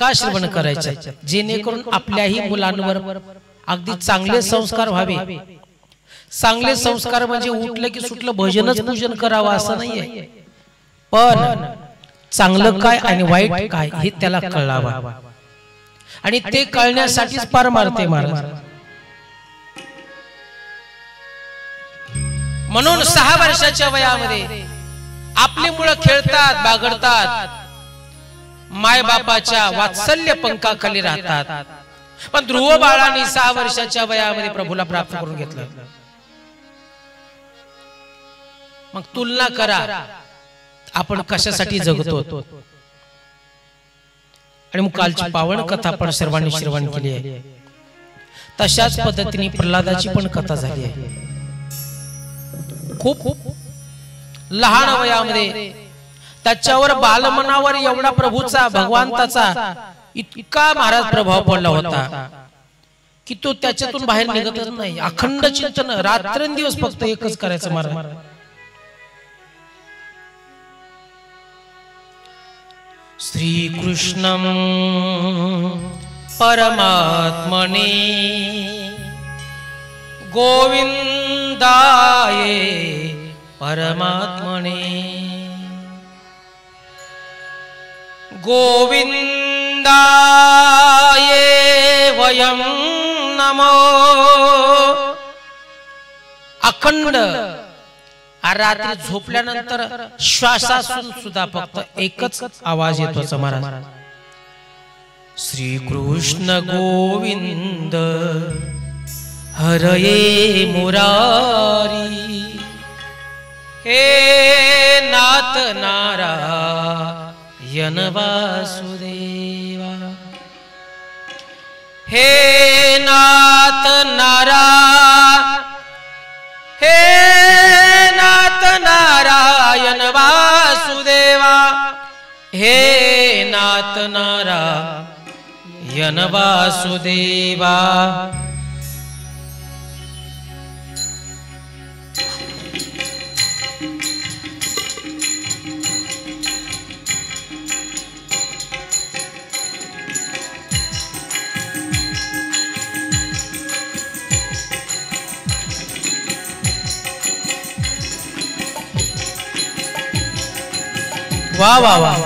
का श्रवण करायचं, जेणेकरून आपल्याही मुलांवर अगदी चांगले संस्कार व्हावे। चांगले संस्कार म्हणजे उठलं की सुटलं भजनच पूजन करावं असं नाहीये, पण चांगलं काय आणि वाईट काय हे त्याला कळावं, आणि ते कळण्यासाठीच पार मारते महाराज। म्हणून 6 वर्षाच्या वयामध्ये आपली मुलं खेळतात, बागडतात, माय बापाच्या वात्सल्य पंखाखाली राहतात, पण ध्रुव बाळांनी 6 वर्षाच्या वयामध्ये प्रभूला प्राप्त करून घेतलं। मग तुलना करा आपण कशासाठी जगतो। आणि मग कालची पावन कथा आपण सर्वांनी श्रवण केली आहे, तशाच पद्धतीने प्रल्हादाची पण कथा झाली आहे। खूप लहान वयामध्ये त्याच्यावर बालमनावर एवढा प्रभूचा भगवंताचा इतका महाराज प्रभाव पडला होता की तो त्याच्यातून बाहेर निघतच नाही। अखंड चिंतन रात्रंदिवस फक्त एकच करायचं महाराज। श्री कृष्णं परमात्मने गोविंदाय परमात्मने गोविंदाय वयं नमो। अखंड रात्री झोपल्यानंतर श्वासासून सुद्धा फक्त एकच आवाज येतो महाराज, श्री कृष्ण गोविंद हरये मुरारी, हे नाथ नारायण वासुदेवा, हे नाथ नारायण वासुदेवा, हे नाथ नारायण वासुदेवा। वाह वाह वाह,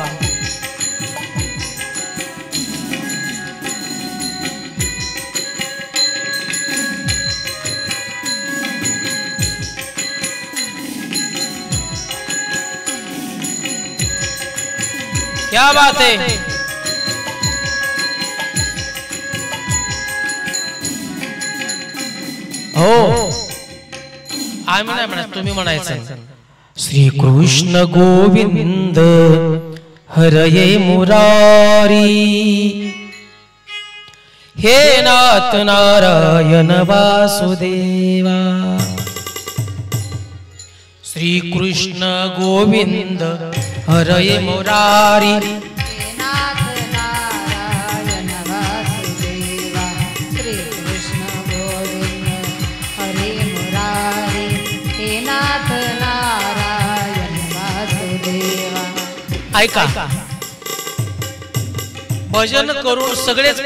क्या बात है। हो आम्ही नाही म्हणत, तुम्ही म्हणायचं, श्री कृष्ण गोविंद हरये मुरारी, हे नाथ नारायण वासुदेवा। श्री कृष्ण गोविंद हरये मुरारी, हे नाथ नारायण वासुदेवा। श्री कृष्ण गोविंद हरे मुरारी, हे नाथ नारायण वासुदेवा। ऐका, भजन करून सगळेच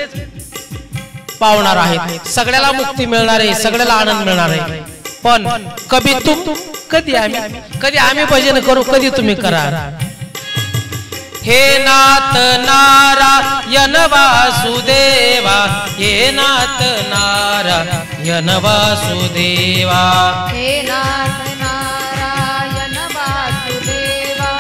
पावणार आहेत, सगळ्याला मुक्ती मिळणार आहे, सगळ्याला आनंद मिळणार आहे, पण कधी आम्ही भजन करू, कधी तुम्ही करा। हे नाथ नारायण वासुदेवा, हे नाथ नारायण वासुदेवा, हे नाथ नारायण वासुदेवा,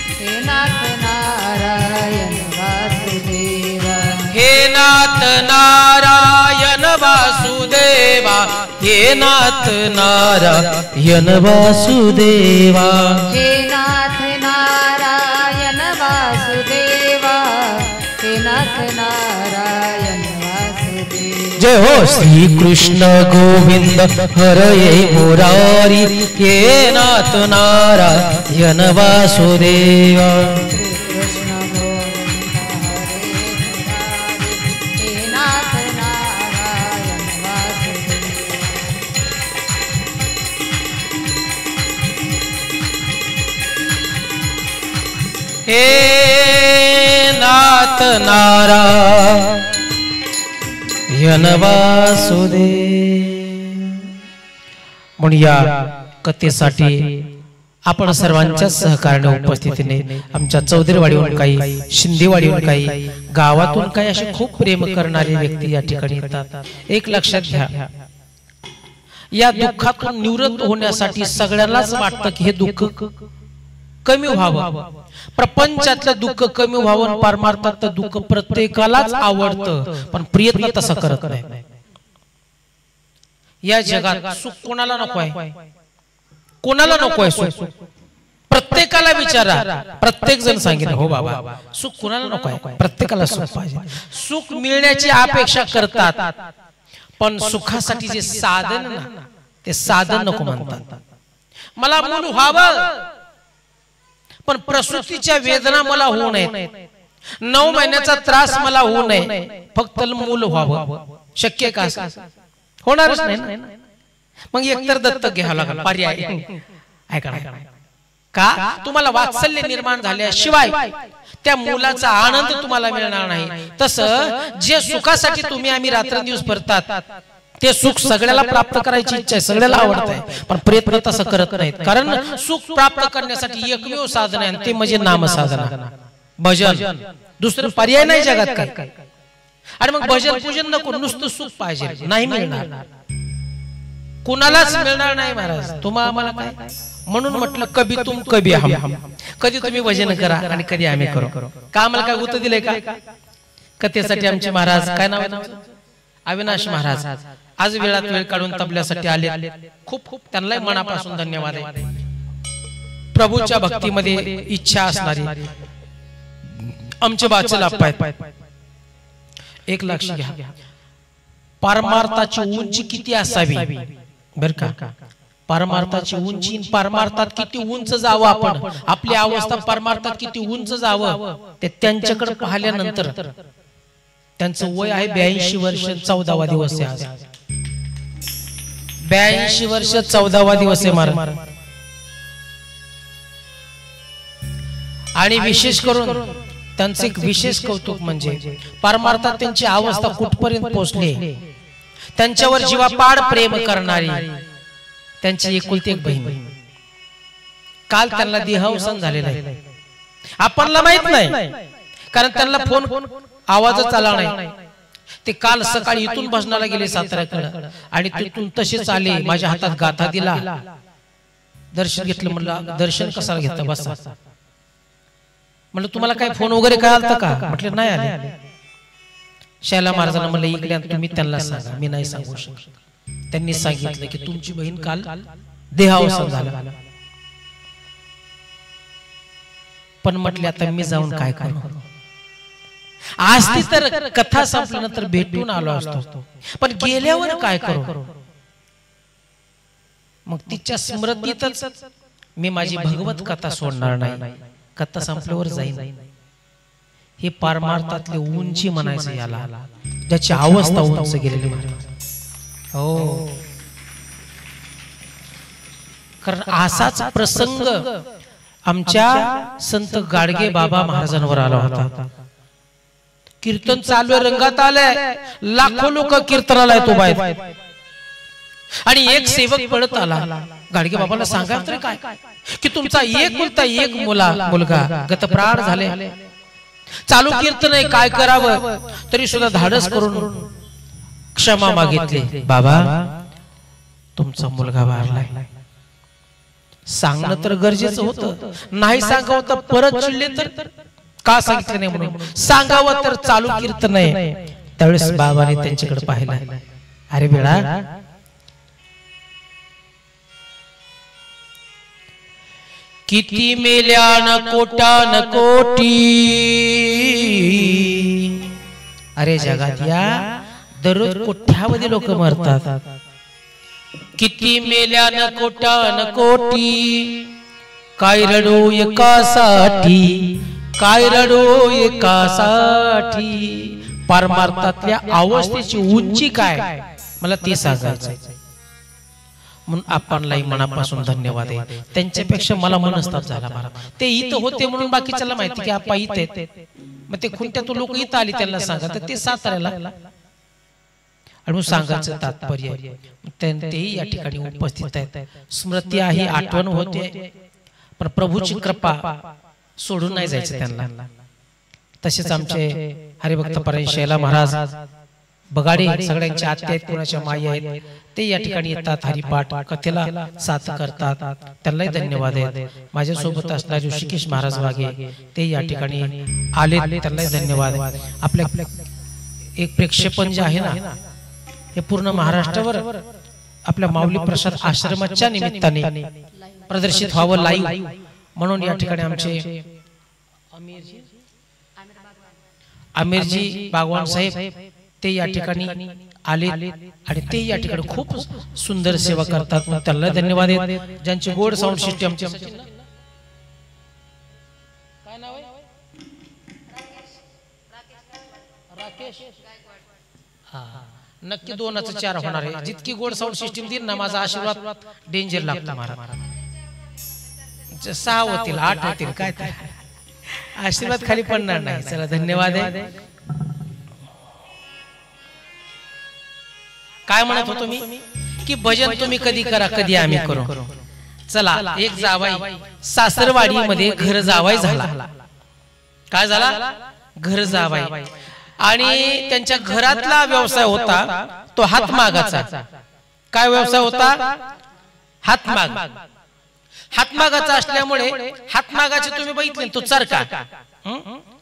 हे नाथ नारायण वासुदेवा, हे नाथ नारायण वासुदेवा, हे नाथ नारायण वासुदेवा, हे नाथ नारायण वासुदेवा, हे नाथ नारायण वासुदेवा। जय हो। श्री कृष्ण गोविंद हरये मुरारी, हे नाथ नारायण वासुदेवा। हे नाथ नाथ नारायण वासुदेव. म्हणून या कथेसाठी आपण सर्वांच्या सहकार्याने उपस्थितीने आमच्या चौधरीवाडीहून काही, शिंदेवाडीहून काही, गावातून काही असे खूप प्रेम करणारे व्यक्ती या ठिकाणी येतात. एक लक्षात घ्या, या दुःखातून निवृत्त होण्यासाठी सगळ्यांनाच वाटतं की हे दुःख कमी व्हावं, प्रपंचातलं दुःख कमी व्हावं, परमार्थातलं दुःख प्रत्येकालाच आवडतं, पण प्रयत्न तसा करत नाही. या जगात सुख कोणाला नको आहे? कोणाला नको आहे सुख? प्रत्येकाला विचारा, प्रत्येक जण सांगितलं हो बाबा सुख कोणाला नको आहे? प्रत्येकाला सुख पाहिजे. सुख मिळण्याची अपेक्षा करतात, पण सुखासाठी जे साधन ना ते साधन नको म्हणतात. मला मूल व्हावं, पण प्रसूतीच्या वेदना मला होऊ नये, 9 महिन्याचा त्रास मला होऊ नये, फक्त मूल व्हावं. शक्य का? होणारच नाही. मग एकतर दत्तक घ्यावं लागेल, पर्याय ऐका का? तुम्हाला वात्सल्य निर्माण झाल्याशिवाय त्या मुलाचा आनंद तुम्हाला मिळणार नाही. तसं जे सुखासाठी तुम्ही आम्ही रात्रंदिवस फिरतात ते सुख सगळ्याला प्राप्त करायची इच्छा आहे, सगळ्याला आवडत आहे, पण प्रयत्न तसं करत नाहीत. कारण सुख प्राप्त करण्यासाठी एकमेव साधन आहे, ते म्हणजे नामसाधना, भजन. दुसरं पर्याय नाही जगात काय. आणि मग भजन पूजन नको, नुसतं सुख पाहिजे, नाही मिळणार, कुणालाच मिळणार नाही महाराज. तुम्हा आम्हाला काय? म्हणून म्हटलं कभी तुम कभी हम. कधी तुम्ही भजन करा आणि कधी आम्ही करू. का आम्हाला काय उत्तर दिलंय का? कथेसाठी आमचे महाराज, काय नाव आहे? अविनाश महाराज आज वेळात वेळ काढून तबल्यासाठी आले. खूप खूप त्यांना मनापासून धन्यवाद आहे. प्रभूच्या भक्तीमध्ये इच्छा असणारी आमचे बाचल आप्पा आहेत. एक लक्ष घ्या, परमार्थाची उंची किती असावी बर का? परमार्थाची उंची, परमार्थात किती उंच जावं आपण, आपली अवस्था परमार्थात किती उंच जावं ते त्यांच्याकडे पाहिल्यानंतर. त्यांचं वय आहे 82 वर्ष 14वा दिवस आहे आज. 82 वर्ष 14वा दिवस आहे महाराज. आणि विशेष करून त्यांचे एक विशेष कौतुक म्हणजे परमार्थात त्यांची अवस्था कुठपर्यंत पोहोचली. त्यांच्यावर जीवापाड प्रेम करणारी त्यांची एकुलती एक बहीण. काल त्यांना देहावसान झालेला आहे, आपणला माहित नाही, कारण त्यांना फोन आवाजच आला नाही. ते काल सकाळी इथून भजनाला गेले साताऱ्याकडे आणि तिथून तसेच आले, माझ्या हातात गाथा दिला, दर्शन घेतलं. म्हणलं दर्शन कशाला घेतलं, बसा. म्हणलं तुम्हाला काय फोन वगैरे काय आलता का? म्हटलं नाही आले. शैला महाराजांना म्हणलं इकडे तुम्ही त्यांना सांगा, मी नाही सांगू शकत. त्यांनी सांगितलं की तुमची बहीण काल देहावसान झालं. पण म्हटले आता मी जाऊन काय करू? आज ती तर कथा संपल्यानंतर भेटून आलो असतो, पण गेल्यावर काय करू? मग तिच्या स्मृतीतच मी माझी भगवत कथा सोडणार नाही, कथा संपल्यावर जाईन. हे परमार्थातले उंची म्हणायचं याला, ज्याची अवस्था उंच गेलेली महाराज. हो, कारण असाच प्रसंग आमच्या संत गाडगे बाबा महाराजांवर आला होता. कीर्तन चालू आहे, रंगात आलंय, लाखो लोक कीर्तनाला येतो बाहेर. आणि एक सेवक पळत आला, गाडगे बाबाला सांगा तरी काय की तुमचा एक मुलगा गतप्राण झाले, चालू कीर्तन आहे, काय करावं? तरी सुद्धा धाडस करून क्षमा मागितली. बाबा तुमचा मुलगा वारलाय. सांगणं तर गरजेचं होतं, नाही सांगावं तर परत चिडले तर का सांगितलं नाही म्हणून सांगावं तर चालू कीर्तन आहे. त्यावेळेस बाबाने त्यांच्याकडे पाहिलं, अरे बेळा किती मेल्यान कोटान कोटी, अरे जगात या दररोज कोट्यावधी लोक मरतात. किती मेल्यान कोटान कोटी, काय रडो एकासाठी, काय रडो एकासाठी. परमार्थातल्या अवस्थेची उंची काय मला ते सांगायचं. म्हणून आपणलाही मनापासून धन्यवाद आहे. त्यांच्यापेक्षा मला मनस्ताप झाला महाराज. ते इथं होते म्हणून बाकीच्याला माहिती की आपा इथे आहेत. मग ते खुंट्यातून लोक इथं आली त्यांना सांगा तर ते साताऱ्याला आणि मग सांगायचं तात्पर्य तेही या ठिकाणी उपस्थित आहेत. स्मृती आहे, आठवण होते, पण प्रभूची कृपा सोडून नाही जायचं त्यांना. तसेच आमचे हरिभक्त परायण शैला महाराज बगाडे सगळ्यांच्या आत्या आहेत, कोणाच्या माई आहेत, ते या ठिकाणी येतात, हरिपाठ कथेला साथ करतात, त्यांनाही धन्यवाद आहेत. माझ्यासोबत असणारे ऋषिकेश महाराज वाघे ते या ठिकाणी आले, त्यांनाही धन्यवाद. आपल्या एक प्रेक्षेपण जे आहे ना हे पूर्ण महाराष्ट्रावर आपल्या माऊली प्रसाद आश्रमाच्या निमित्ताने प्रदर्शित व्हावं लाईव्ह म्हणून या ठिकाणी आमचे आमिरजी बागवान साहेब ते या ठिकाणी आले आणि ते या ठिकाणी खूप सुंदर सेवा करतात. त्यांना धन्यवाद आहेत. ज्यांचे गोड साऊंड सिस्टम काय नाव आहे राकेश नक्की 2च 4 होणार आहे. जितकी गोड साऊंड सिस्टम देईल ना माझा आशीर्वाद डेंजर लागतो महाराज. 6 होतील 8 होतील काय आशीर्वाद खाली पडणार नाही. चला धन्यवाद आहे. काय म्हणत होतो मी की भजन तुम्ही कधी करा कधी आम्ही करू. चला एक जावाई सासरवाडी मध्ये घर जावाई झाला. काय झाला घर जावाई आणि त्यांच्या घरातला व्यवसाय होता तो हातमागाचा. काय व्यवसाय होता हातमाग. हातमागाचा असल्यामुळे हातमागाचे तुम्ही बघितले तो चरका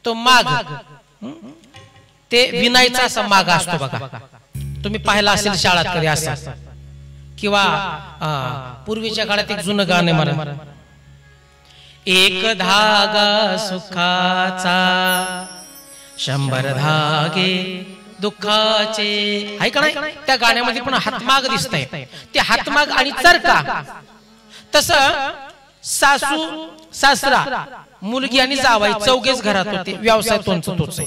तो माग ते विनायचा असा माग असतो बघा. तुम्ही पाहिला असेल शाळात कधी असं किंवा पूर्वीच्या काळात एक जुनं गाणं म्हणा एक धागा सुखाचा 100 धागे दुःखाचे आहे का नाही. त्या गाण्यामध्ये पण हातमाग दिसतंय. ते हातमाग आणि चरका तसं सासू सासरा मुलगी आणि जावाई चौघेच घरात होते. व्यवसाय तोच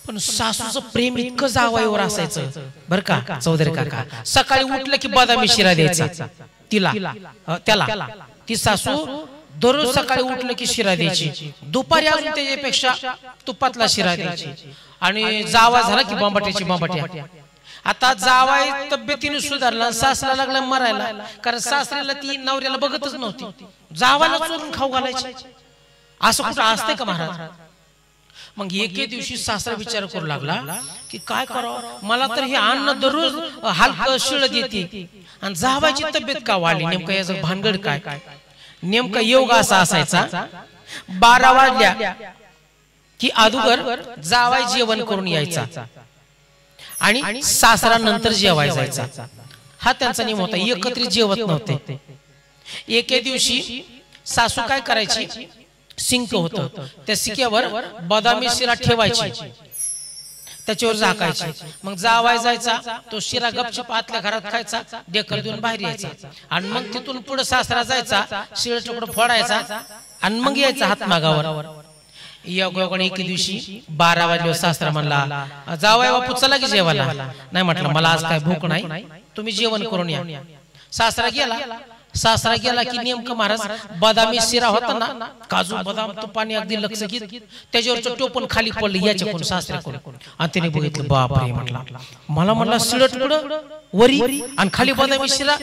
पण सासूचं प्रेम इतकं जावाईवर असायचं बर का चौधरी काका. सकाळी उठलं की बदामी शिरा द्यायचा तिला त्याला. ती सासू दररोज सकाळी उठलं की शिरा द्यायची. दुपारी अजून त्याच्यापेक्षा तुपातला शिरा द्यायची. आणि जावा झाला की बांबाट्याची बांबाट्या. आता जावाई तब्येतीने सुधारला सासरा लागला मरायला कारण सासऱ्याला ती नवऱ्याला बघतच नव्हती. जावाला चोरून खाऊ घालायची. असं कुठं असतंय का महाराज. मग एके दिवशी सासरा विचार करू लागला की काय करावं. मला तर हे अन्न दररोज हलकं शिळ देते आणि जावायची तब्येत का वाढली. नेमकं याचं भानगड काय. नेमका योग असा असायचा 12 वाजल्या की अगोदर जावाई जेवण करून यायचा आणि सासरा नंतर जेवायला जायचा. हा त्यांचा नियम होता. एकत्रित जेवत नव्हते. एके दिवशी सासू काय करायची सिंक होतं त्या सिक्यावर बदामी शिरा ठेवायची त्याच्यावर झाकायची. मग जावाय जायचा तो शिरा गपचूप आतल्या घरात खायचा डेकर देऊन बाहेर यायचा आणि मग तिथून पुढे सासरा जायचा शिळ तुकडं फोडायचा आणि मग यायचा हातमागावर. योगायोगाने एके दिवशी 12 वाजल्यावर सासरा म्हणला जावाय बापू चला की जेवायला. नाही म्हटलं मला आज काय भूक नाही तुम्ही जेवण करून या. सासरा गेला की नेमकं महाराज बदामी शिरा होता ना काजू बदाम तुपाने अगदी लक्ष घेत त्याच्यावरचं टोपण खाली पडलं याच्याकडून सासऱ्याकडून. आणि त्याने बघितलं बापरे म्हटला मला म्हणला सिळट कुठं वरी आणि खाली बदामी शिरा.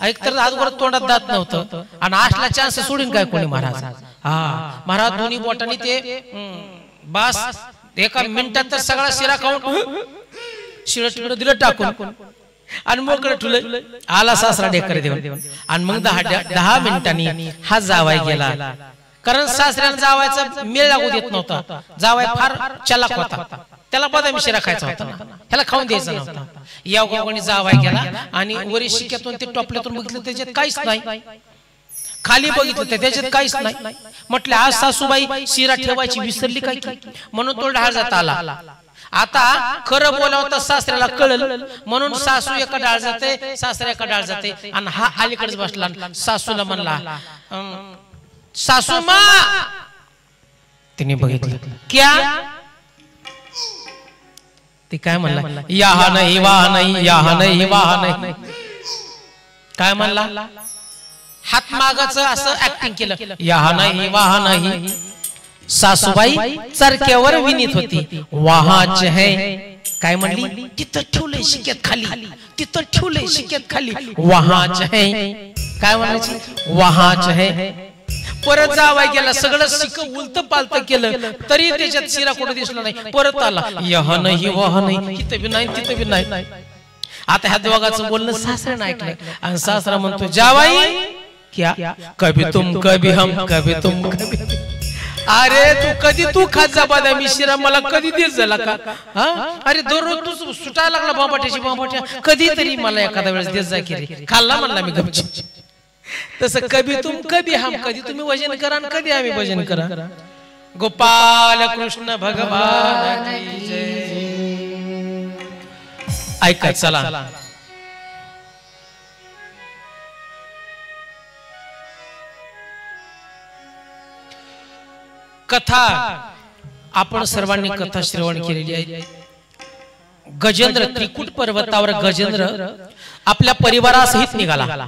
ऐक तर अगोदर तोंडात दात नव्हतं आणि आठला चान्स सोडून काय कोणी महाराज. हा महाराज दोन्ही बोटांनी ते बास एका मिनिटात तर सगळा शिरा खाऊन शिळट दिलं टाकून आणि मोकळं ठुलं. आला सासरा डेकर देऊन आणि मग 10 मिनिटांनी हा जावाई गेला. कारण सासऱ्याला जावायचा मेळ लागू देत नव्हता. जावाई फार चलाक होता. त्याला बदामी शिरा खायचा होता ह्याला खाऊन द्यायचा नव्हता. या कोणी जावाई गेला आणि वरी शिक्यातून ते टोपल्यातून बघितलं त्याच्यात काहीच नाही. खाली बघितलं त्याच्यात काहीच नाही. म्हटलं आज सासूबाई शिरा ठेवायची विसरली काय म्हणून तो ढाळ जाता आला. आता खरं बोलावं तर सासऱ्याला कळलं म्हणून सासू एका डाळ जाते सासरा एका डाळ जाते आणि हा अलीकडेच बसला. सासूला म्हणला सासू मा. तिने बघितलं क्या ती काय म्हणला या नाही वाह नाही या नाही वाह नाही. काय म्हणला? हात मागाचं असं ऍक्टिंग केलं, या नाही वाहा नाही. सासूबाई चरक्यावर विनीत होती, वाहाच है. काय म्हणली? तिथं ठेवलंय शिक्यात खाली, तिथं ठेवलंय शिक्यात खाली, वाहाच है. काय म्हणायची? वाहाच है. परत जावाय गेला, सगळं शिक उलट पालत केलं तरी त्याच्यात शिरा कुठे दिसला नाही. परत आला, यह नाही वाह नाही, तिथं बी नाही तिथं बी नाही. आता ह्या दोघांचं बोलणं सासऱ्यानं ऐकलं आणि सासरा म्हणतो, जावाई क्या कभी तुम कभी हम कभी तुम कभी. अरे तू कधी तू खात जा बदामी शिरा, मला कधी देत झाला का? अरे दररोज तू सुटायला लागला बांबाट्याची बांबाट्या, कधीतरी मला एखाद्या वेळेस देत जा की रे. खाल्ला म्हणला मी गपचूप. तसं कभी तुम कभी हम, कधी तुम्ही वजन करा आणि कधी आम्ही भजन करा. गोपाल कृष्ण भगवान की जय. ऐका चला, कथा आपण सर्वांनी कथा श्रवण केलेली आहे. गजेंद्र त्रिकुट पर्वतावर गजेंद्र आपल्या परिवारासहित निघाला.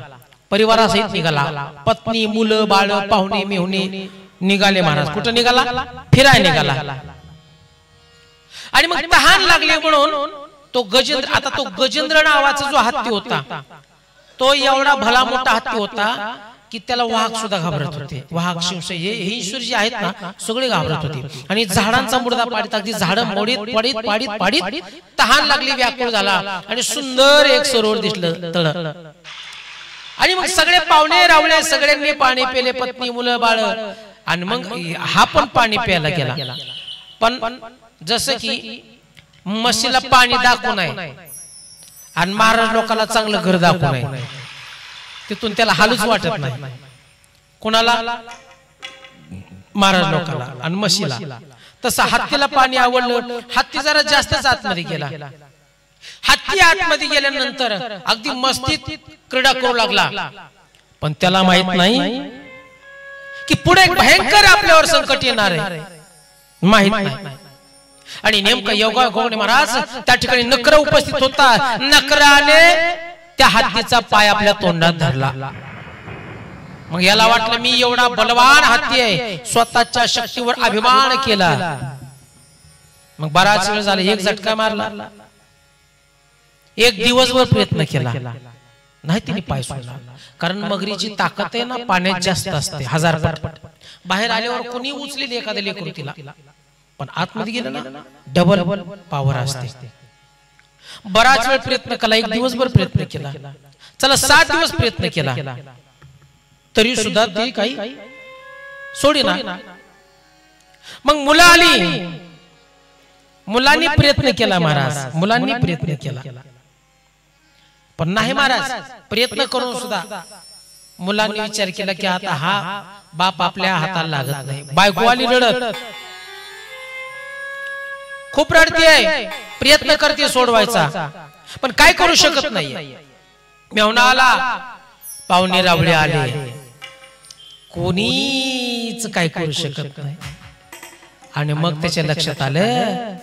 परिवारासहित निघाला, पत्नी मुलं बाळ पाहुणे मेहुणे निघाले. महाराज कुठं निघाला? फिराय निघाला. आणि मग तहान लागली म्हणून तो गजेंद्र, आता तो गजेंद्र नावाचा जो हत्ती होता तो एवढा भला मोठा हत्ती होता की त्याला वाघ सुद्धा घाबरत होते. वाघ शिवसे हे ईश्वर जे आहेत ना सगळे घाबरत होते. आणि झाडांचा मुर्दा पाडीत, अगदी झाडं मोडीत पाडीत पाडीत पाडीत तहान लागली, व्याकुळ झाला आणि सुंदर एक सरोवर दिसलं तळ. आणि मग सगळे पाहुणे रावळे सगळ्यांनी पाणी पेले, पत्नी मुलं बाळ. आणि मग हा पण पाणी प्यायला गेला. पण जसं की म्हशीला पाणी दाखवू नये आणि महाराज लोकांना चांगलं घर दाखवू नये, तिथून त्याला हालूच वाटत नाही. कोणाला? महाराज लोकांना आणि म्हशीला. तसं हत्तीला पाणी आवडलं, हत्ती जरा जास्तच आतमध्ये गेला. हत्ती आतमध्ये गेल्यानंतर अगदी मस्तीत क्रीडा करू लागला. पण त्याला माहित नाही की पुढे एक भयंकर आपल्यावर संकट येणार आहे, माहित नाही. आणि नेमकं योगा गोवणे महाराज त्या ठिकाणी नकर उपस्थित होता. नकराने त्या हत्तीचा पाय आपल्या तोंडात धरला. मग याला वाटलं मी एवढा बलवान हत्ती आहे, स्वतःच्या शक्तीवर अभिमान केला. मग बराच वेळ झाला, एक झटका मारला, एक दिवसभर प्रयत्न केला नाही तिने पाय सोडला. कारण मगरीची ताकद आहे ना पाण्यात जास्त असते, 1000 पट. बाहेर आल्यावर कोणी उचलेली एखाद्या लेकरू तिला, पण आतमध्ये गेलं ना डबल पॉवर असते. बराच वेळ प्रयत्न केला, एक दिवसभर प्रयत्न केला, चला 7 दिवस प्रयत्न केला, तरी सुद्धा ती काही सोडीना. मग मुलं आली, मुलांनी प्रयत्न केला महाराज, मुलांनी प्रयत्न केला पण नाही महाराज. प्रयत्न करून सुद्धा मुलांनी विचार केला की आता हा बाप आपल्या हाताला लागत नाही. बायको आली रडत, खूप रडती आहे, प्रयत्न करते सोडवायचा पण काय करू शकत नाही. मेहुणा आला, पाहुणे रावळे आले, कोणीच काय करू शकत नाही. आणि मग त्याच्या लक्षात आलं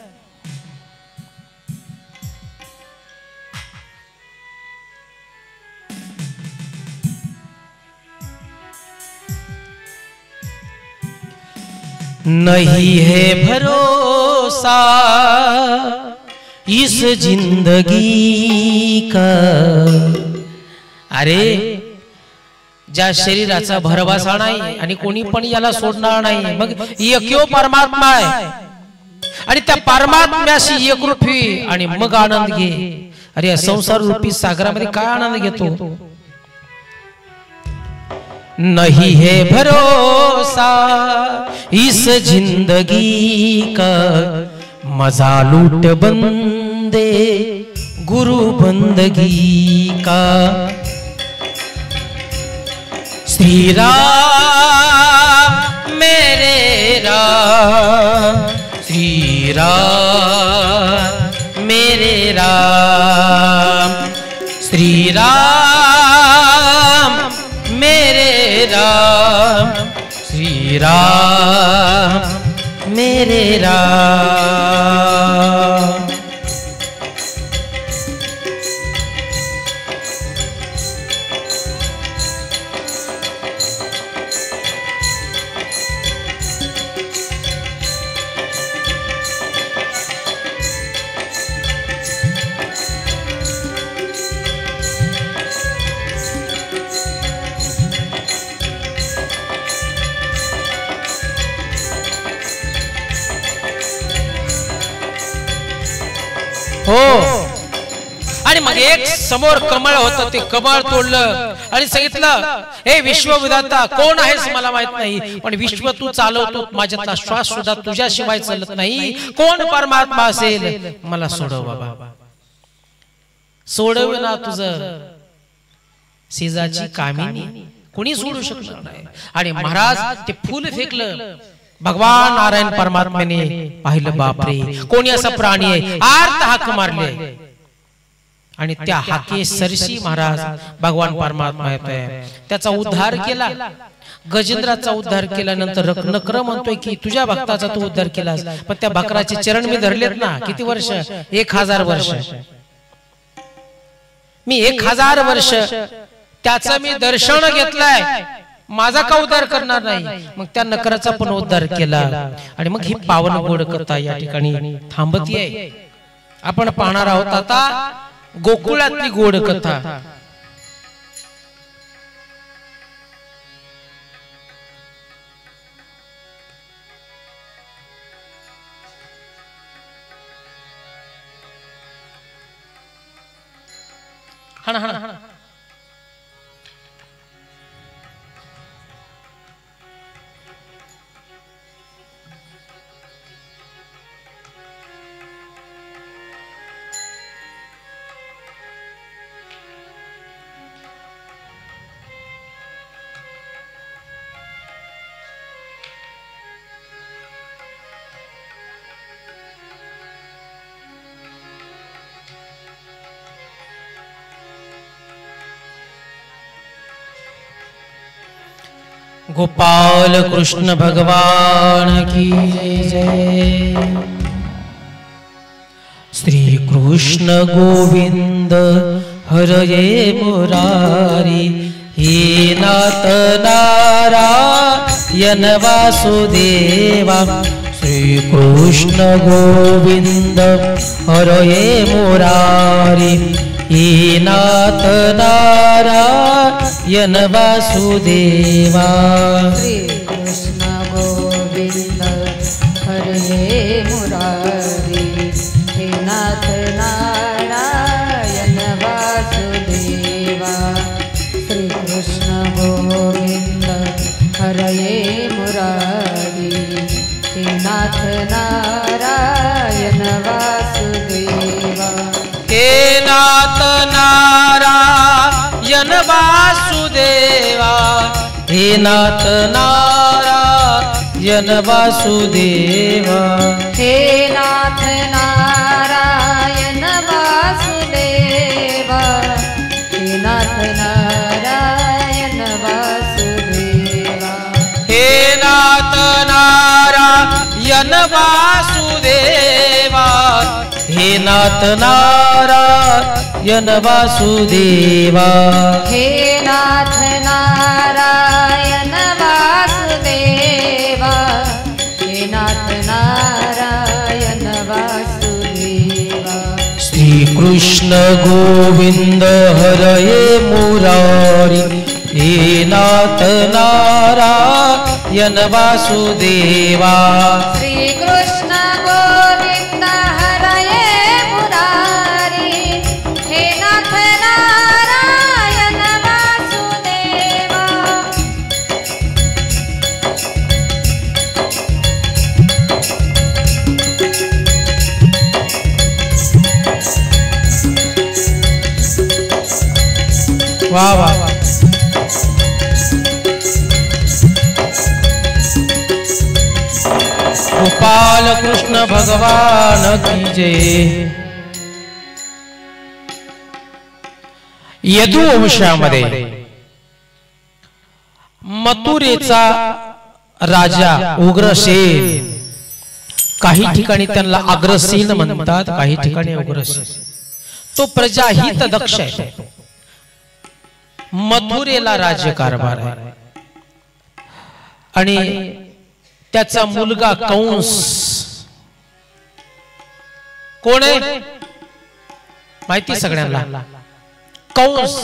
नहीं है भरोसा इस जिंदगी का. अरे ज्या शरीराचा भरवसा नाही आणि कोणी पण याला सोडणार नाही, मग एकयो परमात्मा आहे आणि त्या परमात्म्याशी एकरूप व्ही आणि मग आनंद घे. अरे संसार रूपी सागरामध्ये काय आनंद घेतो. नहीं है भरोसा इस जिंदगी का, मजा लूट बंदे गुरु बंदगी का. श्री राम मेरे राम, श्री राम मेरे राम, श्री राम मेरे राम, श्री राम मेरे राम. हो. आणि मग एक समोर कमळ होतं, ते कमळ तोडलं आणि सांगितलं, हे विश्वविधाता कोण आहेस मला माहित नाही, पण विश्व तू चालवतो, माझ्यातला श्वास सुद्धा तुझ्याशिवाय चालत नाही, कोण परमात्मा असेल मला सोडव बाबा, सोडव ना तुझं शेजाची कामिनी, कोणी सोडू शकणार नाही. आणि महाराज ते फूल फेकलं, भगवान नारायण परमात्म्याने पाहिलं, बापरे कोणी असा प्राणी आहे, आर्त हाक मारले आणि त्या हाके सरशी महाराज भगवान परमात्मा येतोय, त्याचा उद्धार केला, गजेंद्राचा उद्धार केल्यानंतर नकर म्हणतोय की तुझ्या भक्ताचा तू उद्धार केलास, पण त्या भक्ताचे चरण मी धरलेत ना, किती वर्ष, 1000 वर्ष, मी 1000 वर्ष त्याचं मी दर्शन घेतलंय, माझा का उद्धार करणार नाही. मग त्या नकराचा पण उद्धार केला. आणि मग ही पावन गोड कथा या ठिकाणी थांबतीये. आपण पाहणार आहोत आता गोकुळातली गोड कथा. हा हा गोपाल कृष्ण भगवान की जय. श्री कृष्ण गोविंद हरये मुरारी, हे नाथ नारायण वासुदेवा. श्री कृष्ण गोविंद हरये मुरारी, हे नाथ नारायण वासुदेवा. श्री कृष्ण गोविंद हरे मुरारी, हे नाथ नारायण वासुदेवा. श्री कृष्ण गोविंद हरे मुरारी, हे नाथ नारायण वासुदेवा. हे नाथ नारायण वासुदेवा, हे नाथ नारायण वासुदेवा. हे नाथ नारायण वासुदेवा, हे नाथ नारायण वासुदेवा. हे नाथ नारायण वासुदेवा, हे नाथ नारायण वासुदेवा. हे नाथ नारायण वासुदेवा, हे नाथ नारायण वासुदेवा. श्री कृष्ण गोविंद हरये मुरारी, हे नाथ नारायण वासुदेवा. श्री कृष्ण गोविंद हरये मुरारी, हे नाथ नारायण वासुदेवा. वा वा. गोपाल कृष्ण भगवान की जय. यदुवंशामध्ये मथुरेचा राजा उग्रसेन, काही ठिकाणी त्यांना अग्रसेन म्हणतात, काही ठिकाणी उग्रसेन, तो प्रजाहित दक्ष आहे. मथुरेला राज्यकारभार आहे आणि त्याचा मुलगा कंस कोण आहे माहिती सगळ्यांना. कंस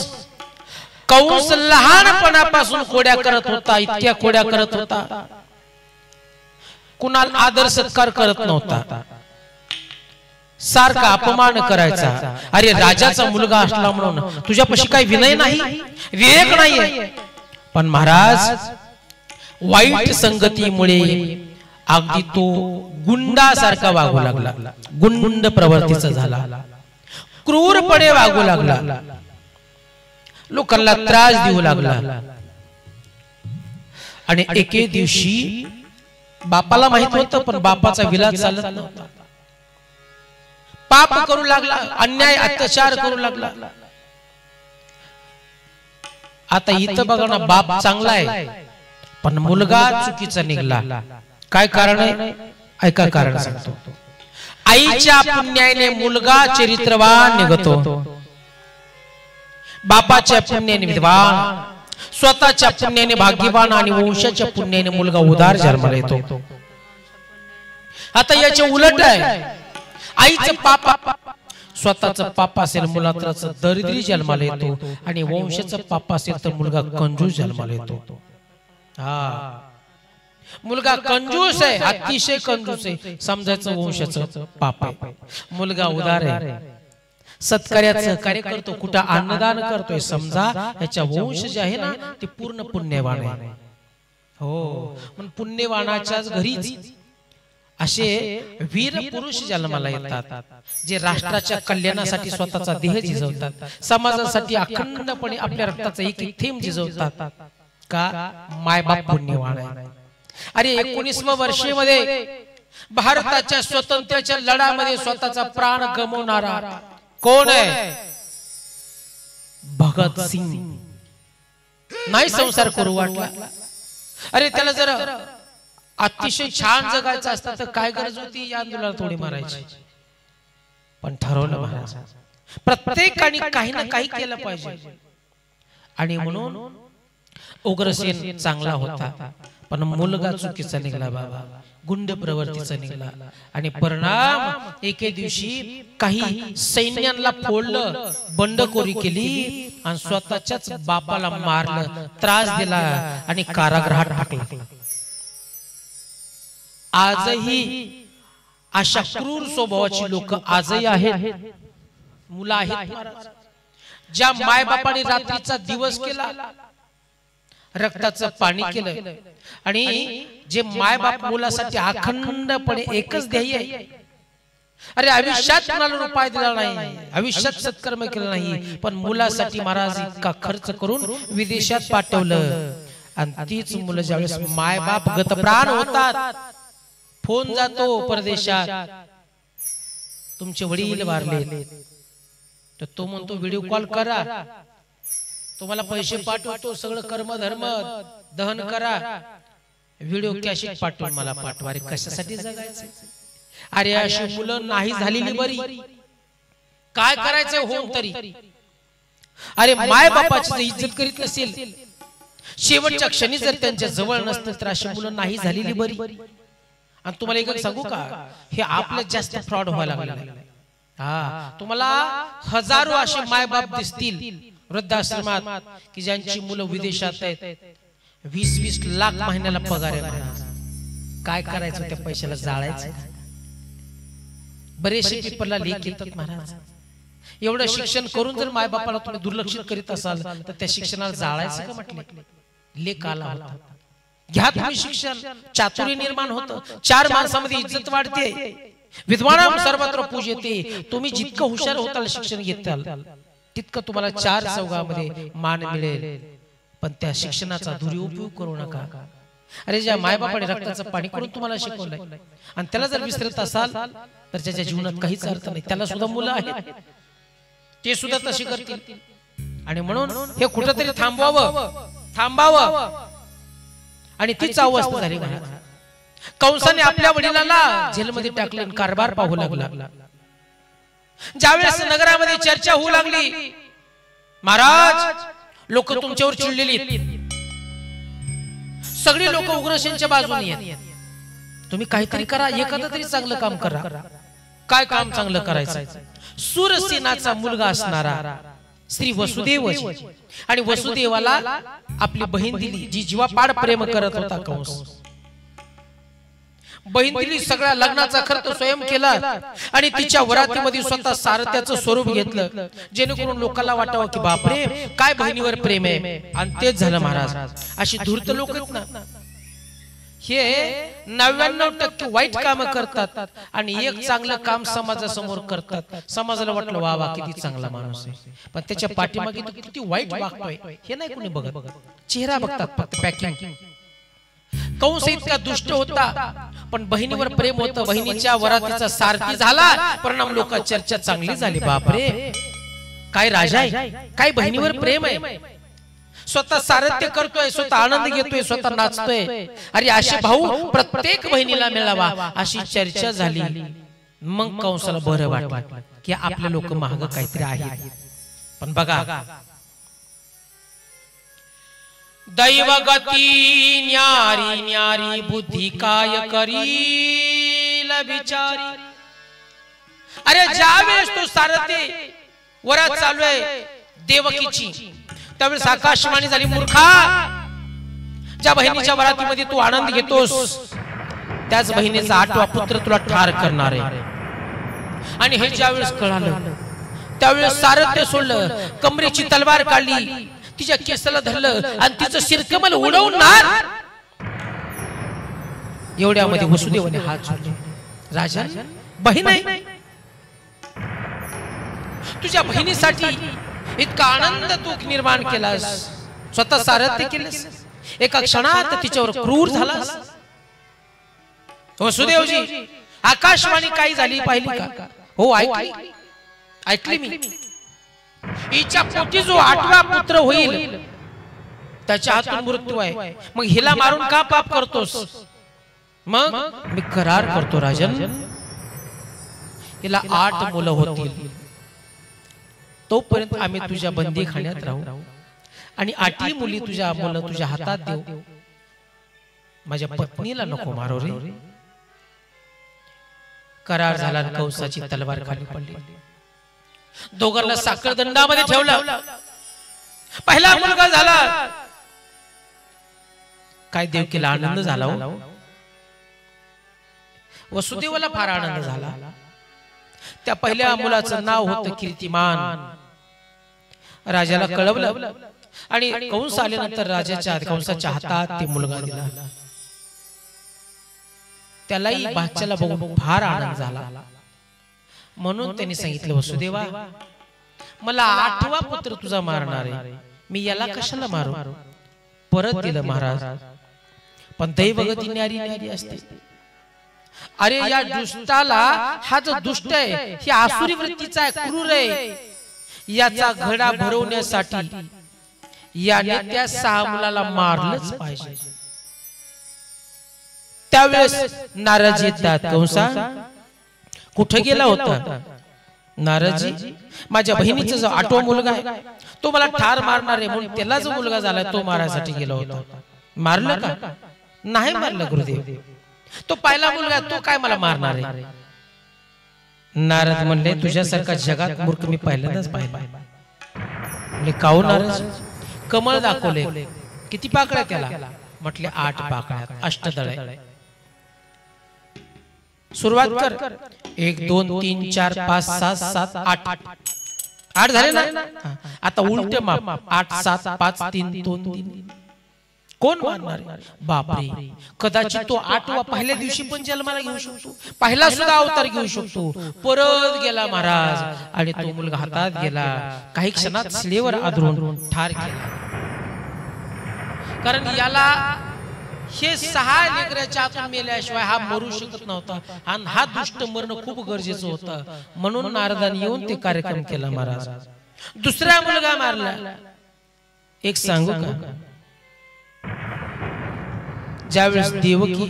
कंस लहानपणापासून खोड्या करत होता, इतक्या खोड्या करत होता, कुणाला आदर सत्कार करत नव्हता. सारखा अपमान करायचा. अरे राजाचा मुलगा असला म्हणून तुझ्यापाशी काही विनय नाही, विवेक नाहीये. पण महाराज वाईट संगतीमुळे अगदी तो गुंडासारखा वागू लागला, गुंड प्रवृत्तीचा झाला, क्रूरपणे वागू लागला, लोकांना त्रास देऊ लागला. आणि एके दिवशी बापाला माहित होतं पण बापाचा विलास चालत नव्हता. पाप करू लागला, अन्याय अत्याचार करू लागला. आता इथं बघा ना, बाप चांगला आहे पण मुलगा चुकीचा निघाला. काय कारण आहे? ऐका कारण सांगतो. आईच्या पुण्याने मुलगा चरित्रवान निघतो, बापाच्या पुण्याने विद्वान, स्वतःच्या पुण्याने भाग्यवान आणि वंशाच्या पुण्याने मुलगा उदार जन्माला येतो. आता याचे उलट आहे. आईचं पाप, स्वतःचं पाप असेल मुलाचं दरिद्री जन्माला येतो आणि वंशाचं पाप असेल तर मुलगा कंजूस जन्माला येतो. हा, मुलगा कंजूस आहे, अतिशय कंजूस आहे, समजायचं वंशाचं पाप आहे. मुलगा उदार आहे, सत्कार्याचं कार्य करतो, कुठं अन्नदान करतोय, समजा याच्या वंश जे आहे ना ते पूर्ण पुण्यवान आहे. हो, पण पुण्यवानाच्याच घरीच असे वीर पुरुष जन्माला येतात जे राष्ट्राच्या कल्याणासाठी स्वतःचा देह झिजवतात, समाजासाठी अखंडपणे आपल्या रक्ताचा एक एक थेंब झिजवतात. का? मायबाप पुण्यवान आहे. अरे 19व्या वर्षामध्ये भारताच्या स्वातंत्र्याच्या लढ्यामध्ये स्वतःचा प्राण गमावणारा कोण आहे? भगत सिंग. नाही संसार करू वाटला. अरे त्याला जर अतिशय छान जगायचं असतं तर काय गरज होती या आंदोलनाला थोडी मारायची. पण ठरवलं महाराज प्रत्येकाने काही ना काही केलं पाहिजे. आणि म्हणून उग्रसेन चांगला होता पण मुलगा चुकीचा निघाला, बाबा गुंड प्रवृत्तीचा निघाला. आणि परिणाम एके दिवशी काही सैन्यांना फोडलं, बंडखोरी केली आणि स्वतःच्याच बापाला मारलं, त्रास दिला आणि कारागृहात टाकलं. आजही अशा क्रूर स्वभावाची लोक आजही आहेत, मुलं आहेत. ज्या मायबापाने रात्रीचा दिवस केला, रक्ताचं पाणी केलं आणि जे मायबाप मुलासाठी अखंडपणे एकच ध्येय आहे. अरे आयुष्यात कोणाला रुपया दिला नाही, आयुष्यात सत्कर्म केलं नाही, पण मुलासाठी महाराज इतका खर्च करून विदेशात पाठवलं. आणि तीच मुलं ज्यावेळेस मायबाप गतप्राण होतात, फोन जातो परदेशात, तुमचे वडील वारले, तर तो म्हणतो व्हिडिओ कॉल करा, तुम्हाला पैसे पाठवतो, सगळं कर्म धर्म दहन करा, व्हिडिओ कॅसेट पाठवून मला पाठवा. अरे कशासाठी जगायचं? अरे अशी मुलं नाही झालेली बरी, काय करायचंय होऊन तरी. अरे माय बापाची इज्जत करीत नसेल, शेवटच्या क्षणी जर त्यांच्या जवळ नसतील तर अशी मुलं नाही झालेली बरी. आणि तुम्हाला एक सांगू का, हे आपल्यात जास्त फ्रॉड व्हायला लागला. हा, तुम्हाला हजारो असे मायबाप दिसतील वृद्धाश्रमात की ज्यांची मुलं विदेशात आहेत, 20-20 लाख महिन्याला पगार आहे. काय करायचं त्या पैशाला? जाळायचं. बरेचसे पेपरला लेख येतात महाराज, एवढं शिक्षण करून जर मायबापाला तुम्ही दुर्लक्षित करीत असाल तर त्या शिक्षणाला जाळायचं का? म्हटलं लेख आला होता, घ्या तुम्ही शिक्षण, चातुर्य निर्माण होतं, 4 माणसामध्ये इज्जत वाढते, विद्वान सर्वत्र पूजते. तुम्ही जितकं हुशार होताल शिक्षण घेताल तितकं तुम्हाला 4 चौघामध्ये मान मिळेल. पण त्या शिक्षणाचा दुरुपयोग करू नका. अरे ज्या मायबापाने रक्ताचं पाणी करून तुम्हाला शिकवलंय आणि त्याला जर विसरत असाल तर त्याच्या जीवनात काहीच अर्थ नाही. त्याला सुद्धा मुलं आहेत, ते सुद्धा तशी करतील. आणि म्हणून हे कुठेतरी थांबावं. आणि तीच अवस्था झाली. कंसाने आपल्या वडिलांना जेलमध्ये टाकले, कारभार पाहू लागला. ज्यावेळेस नगरामध्ये चर्चा होऊ लागली, महाराज लोक तुमच्यावर चिडलेली, सगळी लोक उग्रसेनच्या बाजूने आहेत, तुम्ही काहीतरी करा, एखादं तरी चांगलं काम करा. काय काम चांगलं करायचं? सूरसेनाचा मुलगा असणारा श्री वसुदेव, आणि वसुदेवाला आपली बहीण दिली जी जीवापाड प्रेम करत होता कंस. बहीण दिली, सगळ्या लग्नाचा खर्च स्वयं केला आणि तिच्या वरातीमध्ये स्वतः सारथ्याचं स्वरूप घेतलं, जेणेकरून लोकांना वाटावं की बापरे काय बहिणीवर प्रेम आहे. आणि तेच झालं महाराज. अशी धूर्त लोक आहेत ना, हे 99% वाईट काम करतात आणि एक चांगलं काम समाजासमोर करतात. समाजाला वाटलं वा वा किती चांगला माणूस आहे, पण त्याच्या पाठीमागे तो किती वाईट वागतोय हे नाही कोणी बघत. चेहरा बघतात फक्त, पॅकिंग. कंस इतका दुष्ट होता पण बहिणीवर प्रेम होतं. बहिणीच्या वरातीचा सारथी झाला, परिणाम लोक चर्चा चांगली झाली. बापरे काय राजा आहे, काय बहिणीवर प्रेम आहे, स्वतः सारथ्य करतोय, स्वतः आनंद घेतोय, स्वतः नाचतोय. अरे असे भाऊ प्रत्येक बहिणीला मिळावा अशी चर्चा झाली. मग कंसाला बरं वाटलं की आपले लोक महाग काहीतरी आहे. पण बघा, दैवगती न्यारी न्यारी बुद्धी काय करील बिचारी. अरे ज्यावेळेस तो सारथी वरात चालू आहे देवकीची, त्यावेळेस आकाशवाणी झाली, मूर्खा, ज्या बहिणीच्या वरातीमध्ये तू आनंद घेतोस त्याच बहिणीचा 8वा पुत्र तुला ठार करणार आहे. आणि हे ज्यावेळेस कळालं त्यावेळेस सारथ्य सोडलं, कमरेची तलवार काढली, तिच्या केसाला धरलं आणि तिचं शिरकमल उडवणार. एवढ्यामध्ये वसुदेवाने हात जोडले, राजा बहीण आहे, तुझ्या बहिणीसाठी इतका आनंद तू निर्माण केलास, स्वतः सारथ्य केलेस, एका क्षणात तिच्यावर क्रूर झालास. वसुदेवजी आकाशवाणी काय झाली पाहिली का? हो ऐकली मी. हिच्या पोटी जो 8वा पुत्र होईल त्याच्या हातून मृत्यू आहे, मग हिला मारून का पाप करतोस? मग मी करार करतो राजन, हिला 8 मुलं होतील तोपर्यंत आम्ही तुझ्या बंदीखान्यात राहू आणि 8ही मुली मुलं तुझ्या हातात देऊ. माझ्या पत्नीला नको मारो रे. करार झाला, कंसाची तलवार खाली पडली, दोघांना साखळदंडामध्ये ठेवलं. पहिला मुलगा झाला, काय देवकीला आनंद झाला हो. वसुदेवाला फार आनंद झाला. त्या पहिल्या मुलाचं नाव होतं कीर्तिमान. राजाला कळवलं आणि कंस आल्यानंतर कंसाच्या हातात ते मुलगा दिला. त्यालाही बाच्याला बघून फार आनंद झाला. म्हणून त्यांनी सांगितलं, वसुदेवा मला 8वा पुत्र तुझा मारणार आहे, मी याला कशाला मारू. परत दिलं महाराज. पण दैवगती न्यारी न्यारी असते. अरे या दुष्टाला, हा जो दुष्ट आहे ही आसुरी वृत्तीचा आहे, क्रूर आहे, याचा घडा भरवण्यासाठी याने त्या 6 मुलाला मारलंच पाहिजे. त्यावेळेस नारद येतात, कंसा कुठे गेला होता? नारदजी माझ्या बहिणीचा जो 8वा मुलगा आहे तो मला ठार मारणार आहे, म्हणून त्याला जो मुलगा झाला तो मारायसाठी गेला होता. मारलं का? नाही मारलं गुरुदेव. तो पहिला मुलगा तो काय मला मारणार आहे? नारद म्हणले, तुझ्यासारखा जगात मूर्ख मी पहिल्यांदाच पाहिला. म्हणजे काऊ नारद? कमळ दाखवले, किती पाकळ्या त्याला? म्हटले 8 पाकळ्या, अष्टदळ आहे. सुरुवात कर. 1 2 3 4 5 6 7 8 झाले ना. आता उलटे माप, 8 7 5 3 2 3. कोण मारणार? बापरे, कदाचित तो 8वा पहिल्या दिवशी पण जन्माला घेऊ शकतो, पहिला सुद्धा अवतार घेऊ शकतो. परत गेला महाराज आणि तो मुलगा हातात गेला. काही क्षणात शिलेवर आदरून ठार केला. कारण याला हे 6 लेकराच्या आतून मेल्याशिवाय हा मरू शकत नव्हता आणि हा दुष्ट मरण खूप गरजेचं होतं. म्हणून नारदाने येऊन ते कार्यक्रम केला महाराज. दुसरा मुलगा मारला. एक सांगू का? ज्यावेळेस देवकी